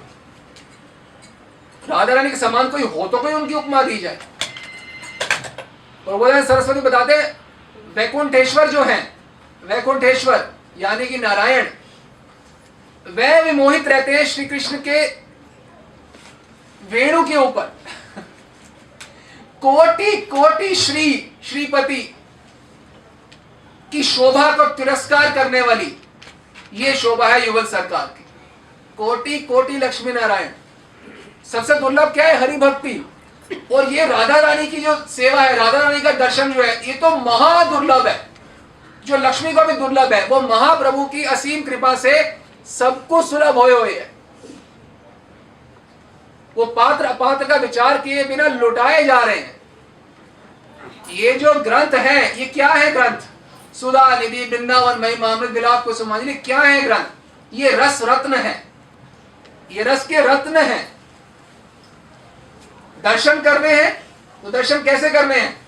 राधा रानी के समान कोई हो तो कोई उनकी उपमा दी जाए। और वो सरस्वती बताते हैं वैकुंठेश्वर जो हैं, वैकुंठेश्वर यानी कि नारायण, वह विमोहित रहते हैं श्री कृष्ण के वेणु के ऊपर। कोटि कोटि श्रीपति की शोभा को तिरस्कार करने वाली ये शोभा है युगल सरकार की। कोटि कोटि लक्ष्मी नारायण, सबसे दुर्लभ क्या है? हरि भक्ति। और ये राधा रानी की जो सेवा है, राधा रानी का दर्शन जो है, ये तो महादुर्लभ है। जो लक्ष्मी को भी दुर्लभ है, वो महाप्रभु की असीम कृपा से सबको सुलभ होए हुए है। वो पात्र अपात्र का विचार किए बिना लुटाए जा रहे हैं। ये जो ग्रंथ है, ये क्या है ग्रंथ? सुधा निधि वृंदावन महिमा अमृत विलाप को समझने क्या है ग्रंथ? ये रस रत्न है, ये रस के रत्न है। दर्शन करने हैं तो दर्शन कैसे करने हैं?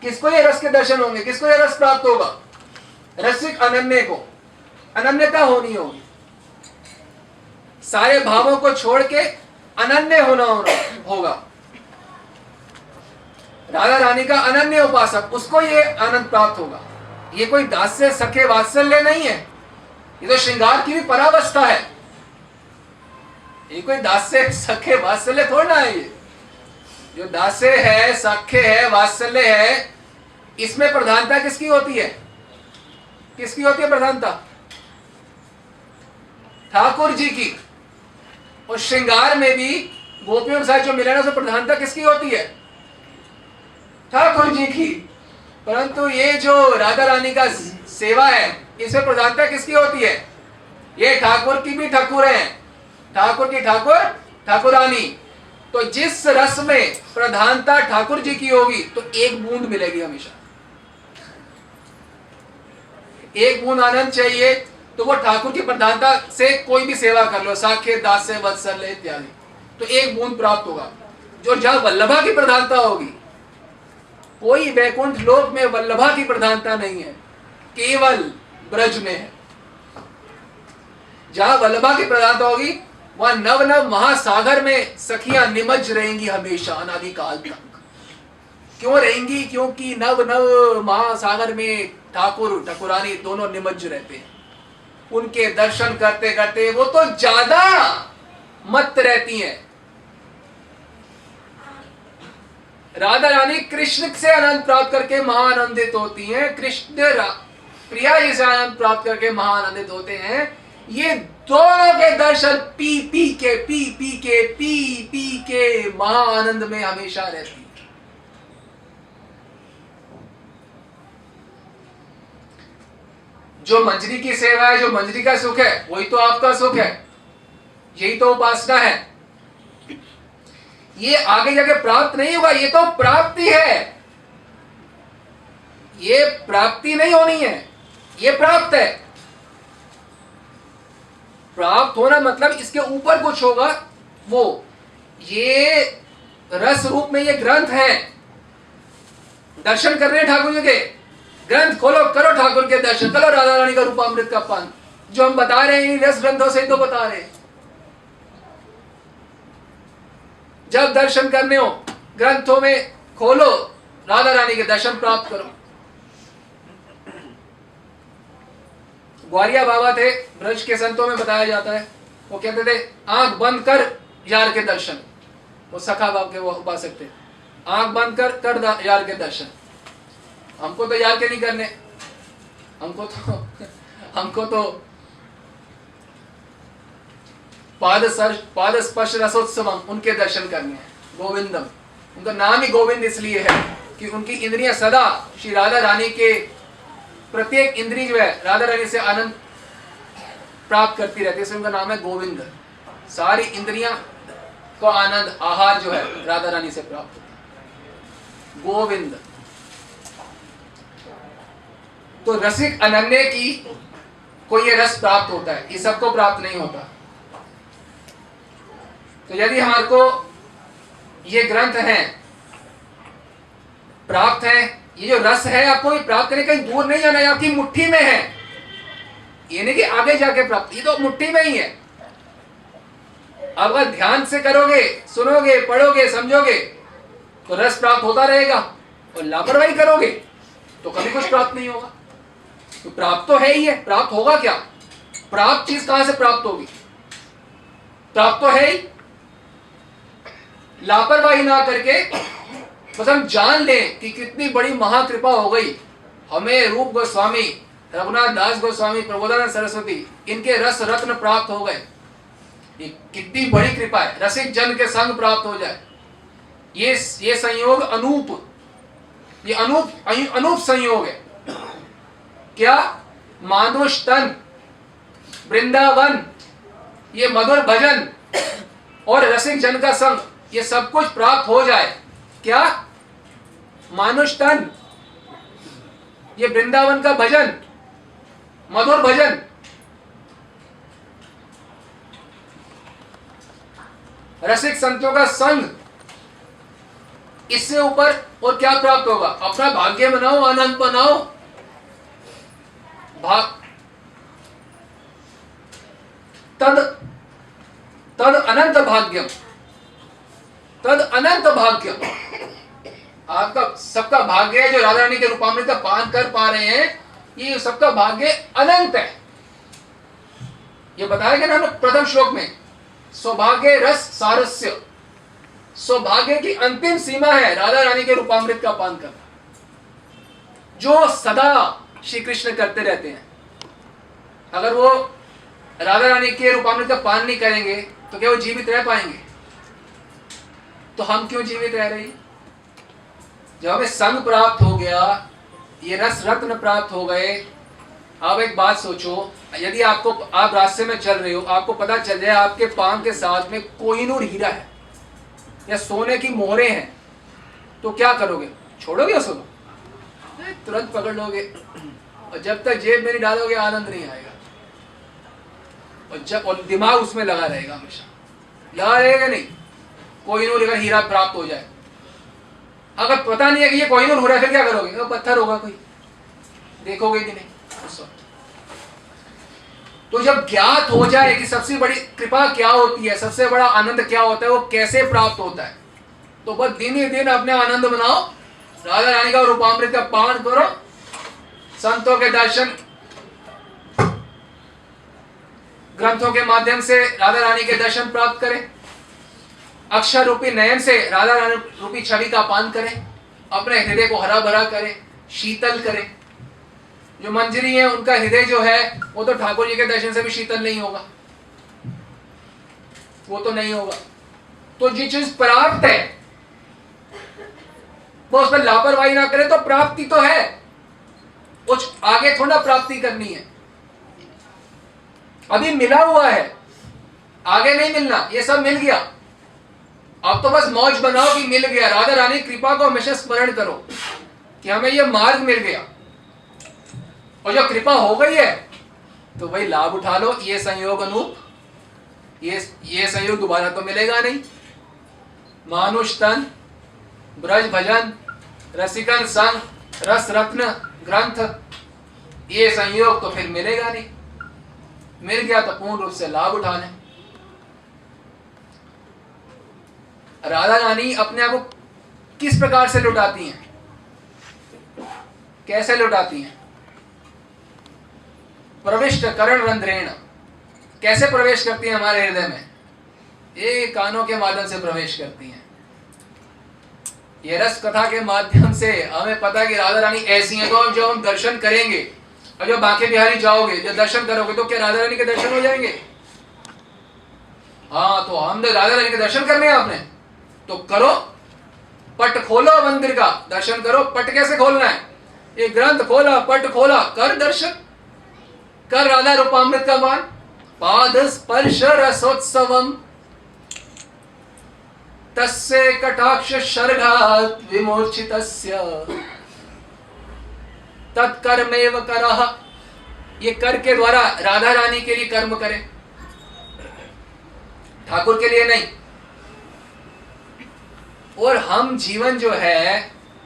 किसको ये रस के दर्शन होंगे? किसको ये रस प्राप्त होगा? रसिक अनन्य को अनन्यता होनी होगी। सारे भावों को छोड़ के अनन्य होना होगा। राधा रानी का अनन्य उपासक, उसको ये आनंद प्राप्त होगा। ये कोई दास्य सखे वात्सल्य नहीं है, ये तो श्रृंगार की भी परावस्था है। ये कोई दास्य सखे वात्सल्य थोड़ा है। ये जो दास्य है, सखे है, वात्सल्य है, इसमें प्रधानता किसकी होती है? किसकी होती है प्रधानता? ठाकुर जी की। और श्रृंगार में भी गोपियों के साथ जो मिलन है, उसमें प्रधानता किसकी होती है? ठाकुर जी की। परंतु ये जो राधा रानी का सेवा है, इसमें प्रधानता किसकी होती है? ये ठाकुर की भी ठाकुर है, ठाकुर की ठाकुर ठाकुरानी। तो जिस रस में प्रधानता ठाकुर जी की होगी, तो एक बूंद मिलेगी हमेशा। एक बूंद आनंद चाहिए तो वो ठाकुर की प्रधानता से कोई भी सेवा कर लो, साखे दास्य वत्सल्य इत्यादि, तो एक बूंद प्राप्त होगा। जो जहां वल्लभा की प्रधानता होगी, कोई वैकुंठ लोक में वल्लभा की प्रधानता नहीं है, केवल ब्रज में है। जहां वल्लभा की प्रधानता होगी, वहां नव नव महासागर में सखियां निमज्ज रहेंगी हमेशा अनादिकाल तक। क्यों रहेंगी? क्योंकि नव नव महासागर में ठाकुर ठाकुरानी दोनों निमज्ज रहते हैं। उनके दर्शन करते करते वो तो ज्यादा मत रहती हैं। राधा रानी कृष्ण से आनंद प्राप्त करके महाआनंदित होती हैं, कृष्ण प्रिया जी से आनंद प्राप्त करके महाआनंदित होते हैं। ये दोनों के दर्शन पी पी के महाआनंद में हमेशा रहती है। जो मंजरी की सेवा है, जो मंजरी का सुख है, वही तो आपका सुख है। यही तो उपासना है। ये आगे जाके प्राप्त नहीं होगा, ये तो प्राप्ति है। ये प्राप्ति नहीं होनी है, ये प्राप्त है। प्राप्त होना मतलब इसके ऊपर कुछ होगा। वो ये रस रूप में ये ग्रंथ है। दर्शन कर रहे हैं ठाकुर जी के, ग्रंथ खोलो, करो ठाकुर के दर्शन, करो राधा रानी का रूपामृत का पान। जो हम बता रहे हैं रस ग्रंथों से तो बता रहे हैं। जब दर्शन करने हो, ग्रंथों में खोलो, राधा रानी के दर्शन प्राप्त करो। ग्वारिया बाबा थे, ब्रज के संतों में बताया जाता है, वो कहते थे आंख बंद कर यार के दर्शन। वो सखा बाबा के वो उपासक थे। आंख बंद कर यार के दर्शन। हमको तो यार के नहीं करने, हमको तो पाद स्पर्श रसोत्सवम, उनके दर्शन करने हैं। गोविंदम, उनका नाम ही गोविंद इसलिए है कि उनकी इंद्रियां सदा श्री राधा रानी के, प्रत्येक इंद्री जो है राधा रानी से आनंद प्राप्त करती रहती है, इसलिए उनका नाम है गोविंद। सारी इंद्रियां को आनंद, आहार जो है राधा रानी से प्राप्त होता है, गोविंद। तो रसिक अनन्य की को ये रस प्राप्त होता है, ये सबको प्राप्त नहीं होता। तो यदि हमारे को ये ग्रंथ हैं प्राप्त है, ये जो रस है आपको ये प्राप्त करने कहीं दूर नहीं जाना है, आपकी मुट्ठी में है। ये नहीं कि आगे जाके प्राप्त, ये तो मुट्ठी में ही है। अगर ध्यान से करोगे, सुनोगे, पढ़ोगे, समझोगे तो रस प्राप्त होता रहेगा, और लापरवाही करोगे तो कभी कुछ प्राप्त नहीं होगा। तो प्राप्त तो है ही है, प्राप्त होगा क्या? प्राप्त चीज कहां से प्राप्त होगी? प्राप्त तो है ही। लापरवाही ना करके बस हम जान लें कि कितनी बड़ी महाकृपा हो गई हमें। रूप गोस्वामी, रघुनाथ दास गोस्वामी, प्रबोधानंद सरस्वती, इनके रस रत्न प्राप्त हो गए। ये कितनी बड़ी कृपा है। रसिक जन के संग प्राप्त हो जाए, ये संयोग अनूप, ये अनूप संयोग है। क्या? मानुष तन, वृंदावन, ये मधुर भजन और रसिक जन का संग, ये सब कुछ प्राप्त हो जाए। क्या? मानुष तन, ये वृंदावन का भजन, मधुर भजन, रसिक संतों का संग, इससे ऊपर और क्या प्राप्त होगा? अपना भाग्य बनाओ, आनंद बनाओ। तद अनंत भाग्यम, तद अनंत भाग्यम। आपका सबका भाग्य है जो राधा रानी के रूपामृत का पान कर पा रहे हैं, ये सबका भाग्य अनंत है। ये बताया गया ना हमने प्रथम श्लोक में, सौभाग्य रस सारस्य। सौभाग्य की अंतिम सीमा है राधा रानी के रूपामृत का पान करना, जो सदा श्री कृष्ण करते रहते हैं। अगर वो राधा रानी के रूपामृत का पान नहीं करेंगे तो क्या वो जीवित रह पाएंगे? तो हम क्यों जीवित रह रहे हैं? जब हमें संग प्राप्त हो गया, ये रस रत्न प्राप्त हो गए। अब एक बात सोचो, यदि आप रास्ते में चल रहे हो, आपको पता चल जाए आपके पांव के साथ में कोहिनूर हीरा है या सोने की मोहरें हैं, तो क्या करोगे? छोड़ोगे उसको? तुरंत पकड़ लोगे, और जब तक जेब में नहीं डालोगे आनंद नहीं आएगा। और दिमाग उसमें लगा रहेगा, हमेशा लगा रहेगा। नहीं, कोहिनूर अगर हीरा प्राप्त हो जाए, अगर पता नहीं है कि ये कोहिनूर हो रहा है, फिर क्या करोगे? वो पत्थर होगा कोई, देखोगे कि नहीं? तो जब ज्ञात हो जाए कि सबसे बड़ी कृपा क्या होती है, सबसे बड़ा आनंद क्या होता है, वो कैसे प्राप्त होता है, तो बस दिन ही दिन अपने आनंद मनाओ, राधा रानी का रूपामृत का पान करो, संतों के दर्शन, ग्रंथों के माध्यम से राधा रानी के दर्शन प्राप्त करें, अक्षर रूपी नयन से राधा रानी रूपी छवि का पान करें, अपने हृदय को हरा भरा करें, शीतल करें। जो मंजरी है उनका हृदय जो है वो तो ठाकुर जी के दर्शन से भी शीतल नहीं होगा, वो तो नहीं होगा। तो जो चीज प्राप्त है वो उसमें लापरवाही ना करे, तो प्राप्ति तो है, कुछ आगे थोड़ा प्राप्ति करनी है। अभी मिला हुआ है, आगे नहीं मिलना, ये सब मिल गया। अब तो बस मौज बनाओ कि मिल गया। राधा रानी कृपा को हमेशा स्मरण करो कि हमें यह मार्ग मिल गया, और जब कृपा हो गई है तो भाई लाभ उठा लो। ये संयोग अनूप, ये संयोग दोबारा तो मिलेगा नहीं। मानुष तन, ब्रज भजन, रसिकन संग, रस रत्न ग्रंथ, ये संयोग तो फिर मिलेगा नहीं। मिल गया तो पूर्ण रूप से लाभ उठाने। राधा रानी अपने आप को किस प्रकार से लुटाती हैं, कैसे लुटाती हैं? प्रविष्ट करण रंध्रेण, कैसे प्रवेश करती हैं हमारे हृदय में? ये कानों के माध्यम से प्रवेश करती हैं। ये रस कथा के माध्यम से हमें पता है कि राधा रानी ऐसी हैं। तो जब हम दर्शन करेंगे और जब बांके बिहारी जाओगे, जब दर्शन करोगे, तो क्या राधा रानी के दर्शन हो जाएंगे? हाँ, तो हम राधा रानी के दर्शन करने हैं आपने, तो करो, पट खोलो, मंदिर का दर्शन करो। पट कैसे खोलना है? ये ग्रंथ खोला, पट खोला, कर दर्शन, कर राधा रूपामृत का पान। पाद स्पर्श रसोत्सवम तस्य कटाक्ष शर्घात् विमोचितस्य तत्कर्मेव करः। ये कर के द्वारा राधा रानी के लिए कर्म करें, ठाकुर के लिए नहीं। और हम जीवन जो है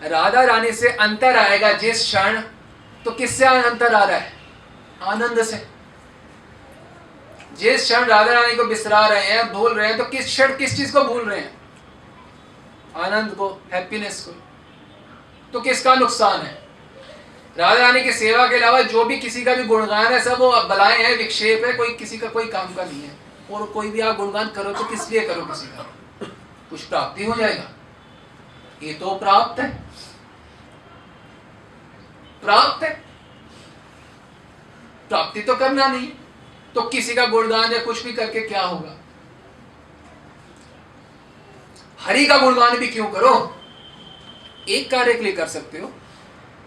राधा रानी से अंतर आएगा जिस क्षण, तो किससे अंतर आ रहा है? आनंद से। जिस क्षण राधा रानी को बिसरा रहे हैं, भूल रहे हैं, तो किस क्षण किस चीज को भूल रहे हैं? आनंद को, हैप्पीनेस को। तो किसका नुकसान है? राधा रानी की सेवा के अलावा जो भी किसी का भी गुणगान है सब वो बलाएं हैं, विक्षेप है, कोई किसी का कोई काम का नहीं है। और कोई भी आप गुणगान करो तो किस लिए करो, किसी का कुछ प्राप्ति हो जाएगा, ये तो प्राप्त है, प्राप्त है, प्राप्ति तो करना नहीं, तो किसी का गुणगान या कुछ भी करके क्या होगा। हरि का गुणगान भी क्यों करो, एक कार्य के लिए कर सकते हो,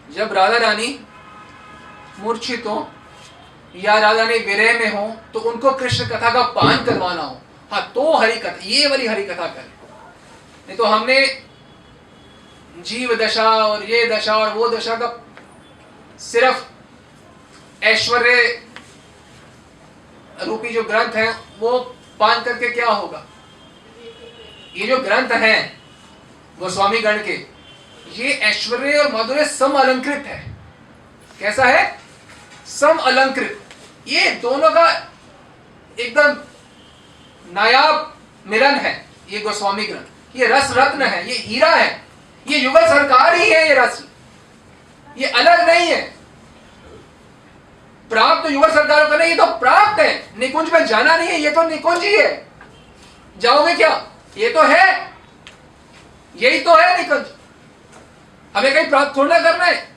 जब राधा रानी मूर्छित हो या राधा रानी विरह में हो तो उनको कृष्ण कथा का पान करवाना हो, हाँ तो हरि कथा, ये वाली हरि कथा करें। नहीं तो हमने जीव दशा और ये दशा और वो दशा का सिर्फ ऐश्वर्य रूपी जो ग्रंथ है वो पान करके क्या होगा। ये जो ग्रंथ हैं गोस्वामी गण के, ये ऐश्वर्य और माधुर्य सम अलंकृत है। कैसा है, सम अलंकृत, ये दोनों का एकदम नायाब मिलन है। ये गोस्वामी ग्रंथ, ये रस रत्न है, ये हीरा है, ये युगल सरकार ही है, ये रस, ये अलग नहीं है। प्राप्त तो युगल सरकारों का नहीं, ये तो प्राप्त है, निकुंज में जाना नहीं है, ये तो निकुंज ही है। जाओगे क्या, ये तो है, यही तो है निकुंज, हमें कहीं प्राप्त थोड़ा करना है।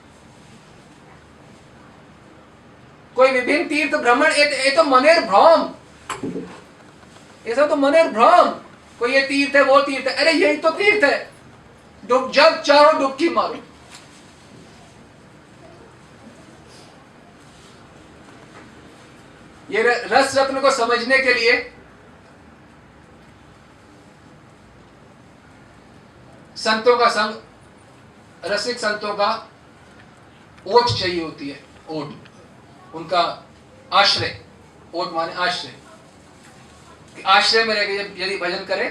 कोई विभिन्न तीर्थ भ्रमण, ये तो मनेर भ्रम, ऐसा तो मनेर भ्रम, कोई ये तीर्थ है वो तीर्थ है, अरे यही तो तीर्थ है, जब चाहो डुबकी मारो। ये रस रत्न को समझने के लिए संतों का संग, रसिक संतों का ओट चाहिए होती है, ओट, उनका आश्रय, ओट माने आश्रय, कि आश्रय में रहकर यदि भजन करे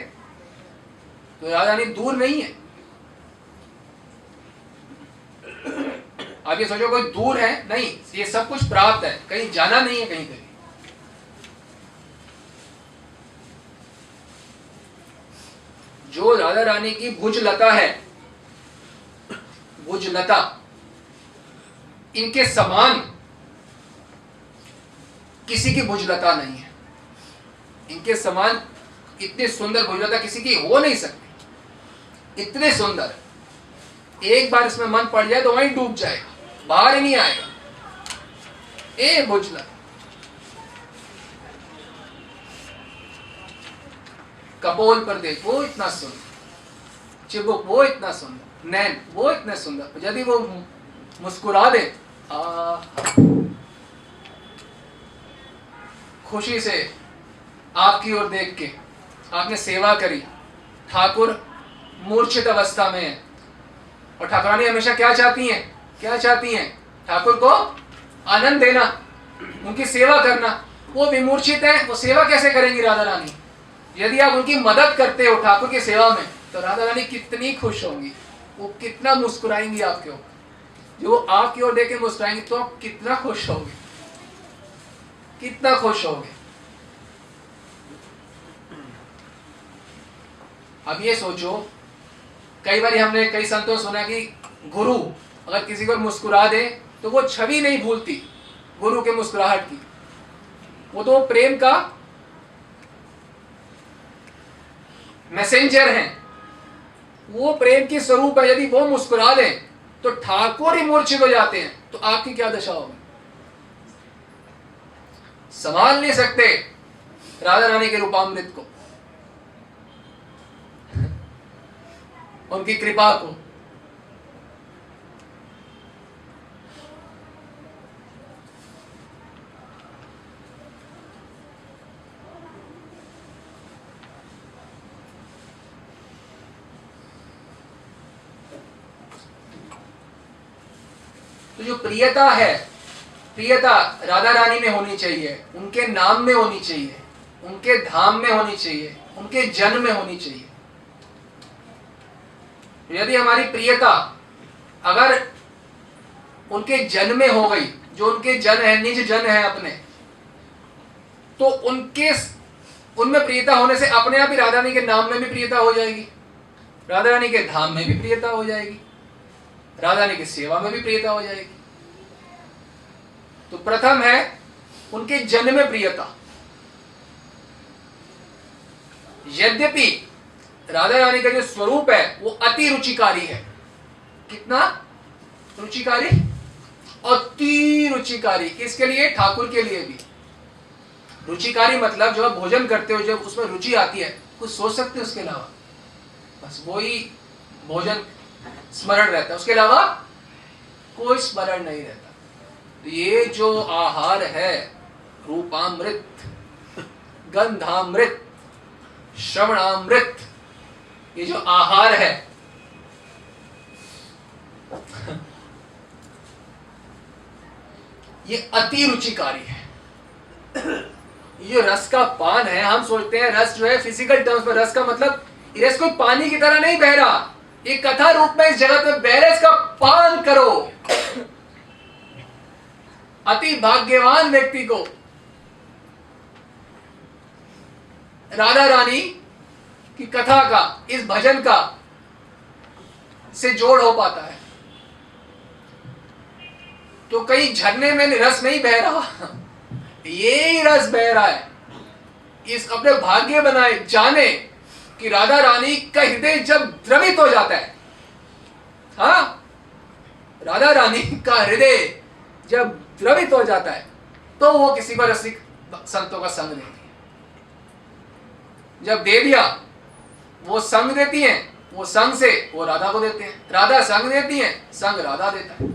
तो राधा रानी दूर नहीं है। आप ये सोचो कोई दूर है, नहीं, ये सब कुछ प्राप्त है, कहीं जाना नहीं है, कहीं कहीं। जो राधा रानी की भुजलता है, भुजलता, इनके समान किसी की भुजलता नहीं है। इनके समान इतनी सुंदर भुजलता किसी की हो नहीं सकती, इतने सुंदर। एक बार इसमें मन पड़ जाए तो वहीं डूब जाएगा, बाहर ही नहीं आएगा। ए भुजलता, कपोल पर देख, वो इतना सुंदर, चिबुक वो इतना सुंदर, नैन वो इतने सुंदर, यदि वो मुस्कुरा दे, खुशी से आपकी ओर देख के, आपने सेवा करी, ठाकुर मूर्छित अवस्था में है, और ठाकुरानी हमेशा क्या चाहती हैं, क्या चाहती हैं, ठाकुर को आनंद देना, उनकी सेवा करना। वो विमूर्छित है, वो सेवा कैसे करेंगी राधा रानी। यदि आप उनकी मदद करते हो ठाकुर की सेवा में, तो राधा रानी कितनी खुश होंगी, वो कितना मुस्कुराएंगी आपके ऊपर। जो आपकी ओर देख के मुस्कुराएंगी तो आप कितना खुश होगे, कितना खुश होगे। अब ये सोचो, कई बार हमने कई संतों सुना कि गुरु अगर किसी को मुस्कुरा दे तो वो छवि नहीं भूलती गुरु के मुस्कुराहट की, वो तो प्रेम का मैसेंजर है, वो प्रेम की स्वरूप है। यदि वो मुस्कुरा दे तो ठाकुर ही मूर्छित हो जाते हैं, तो आपकी क्या दशा होगी। संभाल नहीं सकते राधा रानी के रूपामृत को, उनकी कृपा को। तो जो प्रियता है, प्रियता राधा रानी में होनी चाहिए, उनके नाम में होनी चाहिए, उनके धाम में होनी चाहिए, उनके जन में होनी चाहिए। यदि हमारी प्रियता अगर उनके जन में हो गई, जो उनके जन है, निज जन है अपने, तो उनमें प्रियता होने से अपने आप ही राधा रानी के नाम में भी प्रियता हो जाएगी, राधा रानी के धाम में भी प्रियता हो जाएगी, राधा रानी की सेवा में भी प्रियता हो जाएगी। तो प्रथम है उनके जन्म प्रियता। यद्यपि राधा रानी का जो स्वरूप है वो अति रुचिकारी है। कितना रुचिकारी? अति रुचिकारी। किसके लिए? ठाकुर के लिए भी। रुचिकारी मतलब जो आप भोजन करते हो, जब उसमें रुचि आती है, कुछ सोच सकते हो उसके अलावा? बस वही भोजन स्मरण रहता है, उसके अलावा कोई स्मरण नहीं रहता। तो ये जो आहार है, रूपामृत, गंधामृत, श्रवणामृत, ये जो आहार है, ये अति रुचिकारी है। ये रस का पान है। हम सोचते हैं रस जो है फिजिकल टर्म्स में, रस का मतलब ये रस कोई पानी की तरह नहीं बह रहा, ये कथा रूप में इस जगत में बह रहा है, इसका पान करो। अति भाग्यवान व्यक्ति को राधा रानी की कथा का, इस भजन का से जोड़ हो पाता है। तो कहीं झरने में रस नहीं बह रहा, ये ही रस बह रहा है। इस अपने भाग्य बनाए जाने कि राधा रानी का हृदय जब द्रवित हो जाता है, हाँ, राधा रानी का हृदय जब द्रवित हो जाता है तो वो किसी को रसिक संतों का संग देती है। जब दे दिया, वो संग देती हैं, वो संग से वो राधा को देते हैं, राधा संग देती हैं, संग राधा देता है।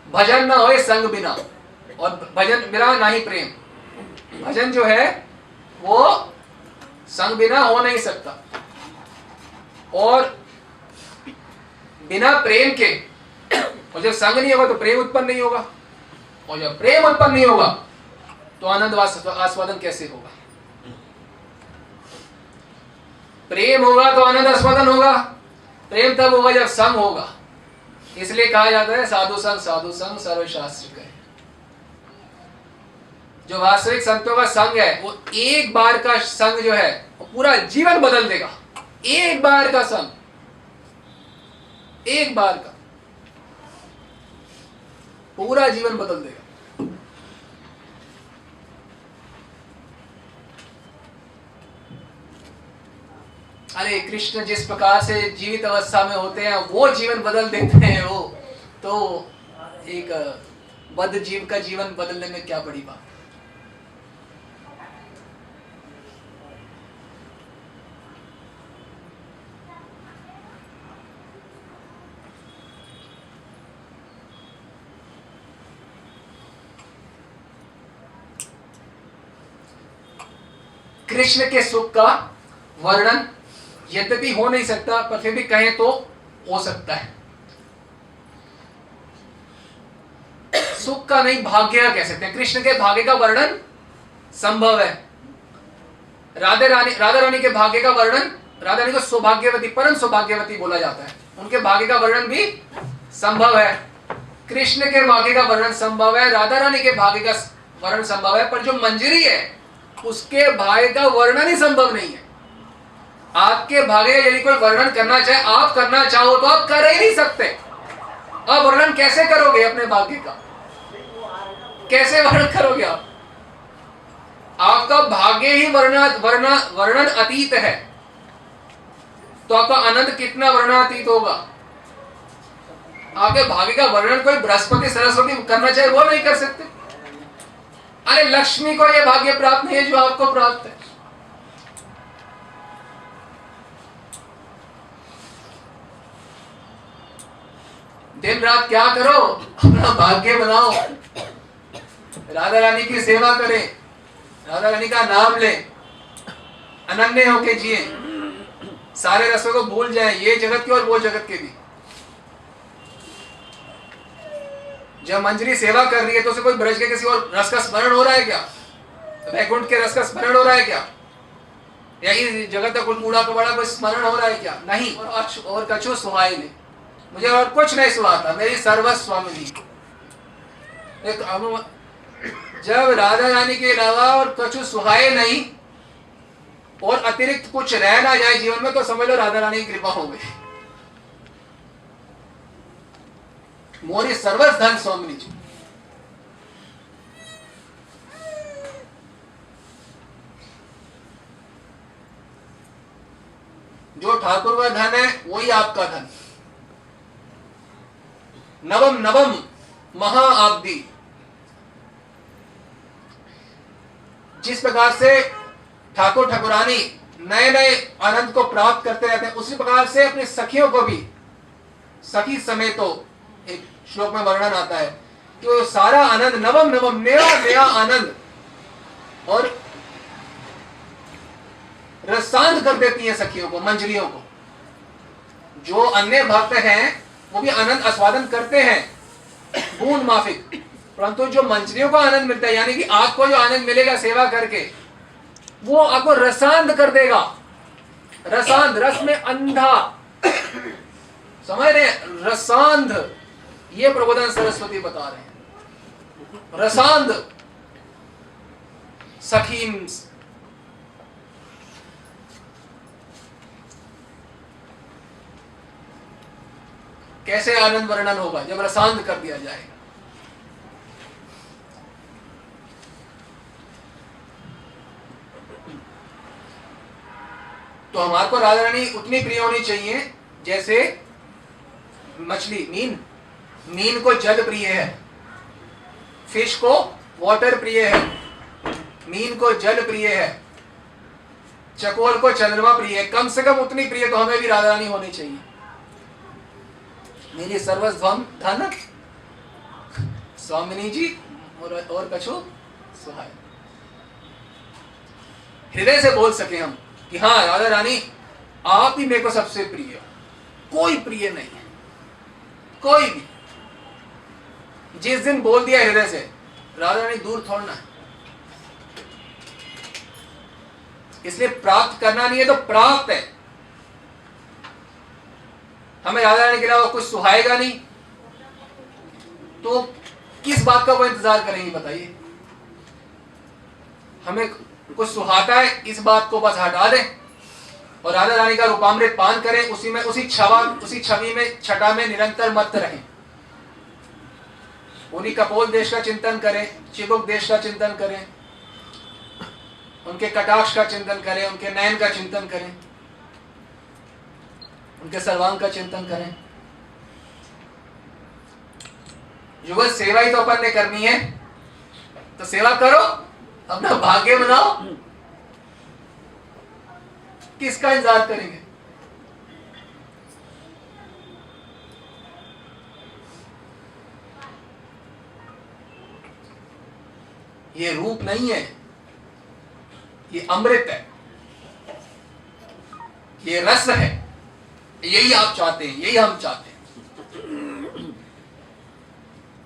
भजन ना होए संग बिना, और भजन बिना ना ही प्रेम। भजन जो है वो संग बिना हो नहीं सकता, और बिना प्रेम के, और जब संग नहीं होगा तो प्रेम उत्पन्न नहीं होगा, और जब प्रेम उत्पन्न नहीं होगा तो आनंद आस्वादन कैसे होगा? प्रेम होगा तो आनंद आस्वादन होगा। प्रेम तब होगा जब संग होगा। इसलिए कहा जाता है साधु संग सर्वशास्त्र कहे। जो वास्तविक संतों का संग है, वो एक बार का संग जो है वो पूरा जीवन बदल देगा। एक बार का संग, एक बार का पूरा जीवन बदल देगा। अरे कृष्ण जिस प्रकार से जीवित अवस्था में होते हैं वो जीवन बदल देते हैं, वो तो एक बद्ध जीव का जीवन बदलने में क्या बड़ी बात। कृष्ण के सुख का वर्णन यद्यपि हो नहीं सकता, पर फिर भी कहें तो हो सकता है। सुख का नहीं, भाग्य का कह सकते हैं। कृष्ण के भाग्य का वर्णन संभव है। राधा रानी के भाग्य का वर्णन, राधा रानी को सौभाग्यवती, परम सौभाग्यवती बोला जाता है, उनके भाग्य का वर्णन भी संभव है। कृष्ण के भाग्य का वर्णन संभव है, राधा रानी के भाग्य का वर्णन संभव है, पर जो मंजरी है उसके भाग्य का वर्णन ही संभव नहीं है। आपके भाग्य का यदि कोई वर्णन करना चाहे, आप करना चाहो तो आप कर ही नहीं सकते। आप वर्णन कैसे करोगे अपने भाग्य का? कैसे वर्णन करोगे आप? आपका भाग्य ही वर्णन अतीत है, तो आपका आनंद कितना वर्णनातीत होगा। आपके भाग्य का वर्णन कोई बृहस्पति सरस्वती करना चाहे वो नहीं कर सकते। अरे लक्ष्मी को यह भाग्य प्राप्त नहीं है जो आपको प्राप्त है। दिन रात क्या करो, अपना भाग्य बनाओ, राधा रानी की सेवा करें, राधा रानी का नाम लें, अनन्य होके जिए, सारे रसों को भूल जाएं, ये जगत के और वो जगत के भी। जब मंजरी सेवा कर रही है तो उसे कोई ब्रज के किसी और रस का स्मरण हो रहा है क्या? वैकुंठ के रस का स्मरण हो रहा है क्या? यही जगत का कोई कूड़ा कबाड़ा कोई स्मरण हो रहा है क्या? नहीं। और कछु सुहाई नहीं, मुझे और कुछ नहीं सुहाता, मेरी सर्वस्व स्वामी। जब राधा रानी के अलावा और कछु सुहाए नहीं और अतिरिक्त कुछ रह ना जाए जीवन में, तो समझ लो राधा रानी की कृपा हो गई। मोरे सर्वस धन स्वामिनी जी। जो ठाकुर का धन है वही आपका धन। नवम नवम महाआब्दी, जिस प्रकार से ठाकुर ठाकुरानी नए नए आनंद को प्राप्त करते रहते हैं, उसी प्रकार से अपनी सखियों को भी, सखी समेत तो एक श्लोक में वर्णन आता है कि वो सारा आनंद, नवम नवम, नया नया आनंद और रसांध कर देती है सखियों को, मंजलियों को। जो अन्य भक्त हैं वो भी आनंद आस्वादन करते हैं बूंद माफिक, परंतु जो मंजलियों को आनंद मिलता है, यानी कि आपको जो आनंद मिलेगा सेवा करके, वो आपको रसांध कर देगा। रसांध, रस में अंधा, समझ रहे हैं? रसांध, ये प्रबोधन सरस्वती बता रहे हैं। रसांध सखीम। कैसे आनंद वर्णन होगा? जब रसांध कर दिया जाएगा। तो हमारे को राधा रानी उतनी प्रिय होनी चाहिए जैसे मछली, मीन को जल प्रिय है, फिश को वाटर प्रिय है, मीन को जल प्रिय है, चकोर को चंद्रमा प्रिय है। कम से कम उतनी प्रिय तो हमें भी राधा रानी होनी चाहिए। मेरी सर्वस्वम धन स्वामिनी जी और कछु सुहाय। हृदय से बोल सके हम कि हाँ राधा रानी आप ही मेरे को सबसे प्रिय हो, कोई प्रिय नहीं है, कोई भी। जिस दिन बोल दिया हृदय से, राधा रानी दूर थोड़ना है। इसलिए प्राप्त करना नहीं है तो प्राप्त है। हमें राधा रानी के अलावा कुछ सुहाएगा नहीं तो किस बात का वो इंतजार करेंगे बताइए? हमें कुछ सुहाता है, इस बात को बस हटा दें और राधा रानी का रूपामृत पान करें, उसी में, उसी छवि में, छटा में निरंतर मत रहें। उन्हीं कपोल देश का चिंतन करें, चिबुक देश का चिंतन करें, उनके कटाक्ष का चिंतन करें, उनके नयन का चिंतन करें, उनके सर्वांग का चिंतन करें। युगल सेवा ही तो अपन ने करनी है, तो सेवा करो, अपना भाग्य बनाओ। किसका इंतजार करेंगे? ये रूप नहीं है, ये अमृत है, ये रस है। यही आप चाहते हैं, यही हम चाहते हैं।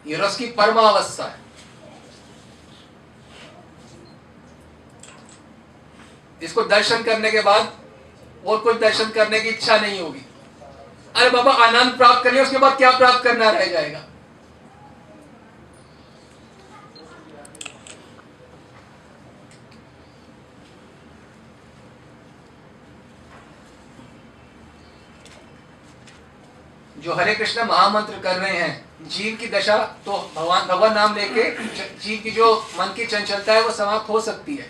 ये रस की परमावस्था है। इसको दर्शन करने के बाद और कुछ दर्शन करने की इच्छा नहीं होगी। अरे बाबा आनंद प्राप्त करिए, उसके बाद क्या प्राप्त करना रह जाएगा? जो हरे कृष्ण महामंत्र कर रहे हैं, जीव की दशा तो भगवान नाम लेके जीव की जो मन की चंचलता है वो समाप्त हो सकती है,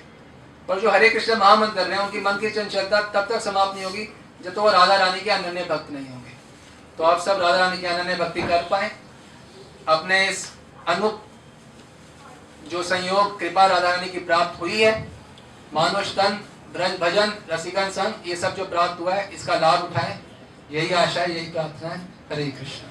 पर जो हरे कृष्ण महामंत्र कर रहे हैं उनकी मन की चंचलता तब तक समाप्त नहीं होगी जब तो वो राधा रानी के अनन्य भक्त नहीं होंगे। तो आप सब राधा रानी की अनन्य भक्ति कर पाए, अपने इस अनूप जो संयोग कृपा राधा रानी की प्राप्त हुई है, मानुष तन, ब्रज भजन, रसिकन संग, ये सब जो प्राप्त हुआ है इसका लाभ उठाएं। यही आशा है, यही प्रार्थना है। हरे कृष्ण।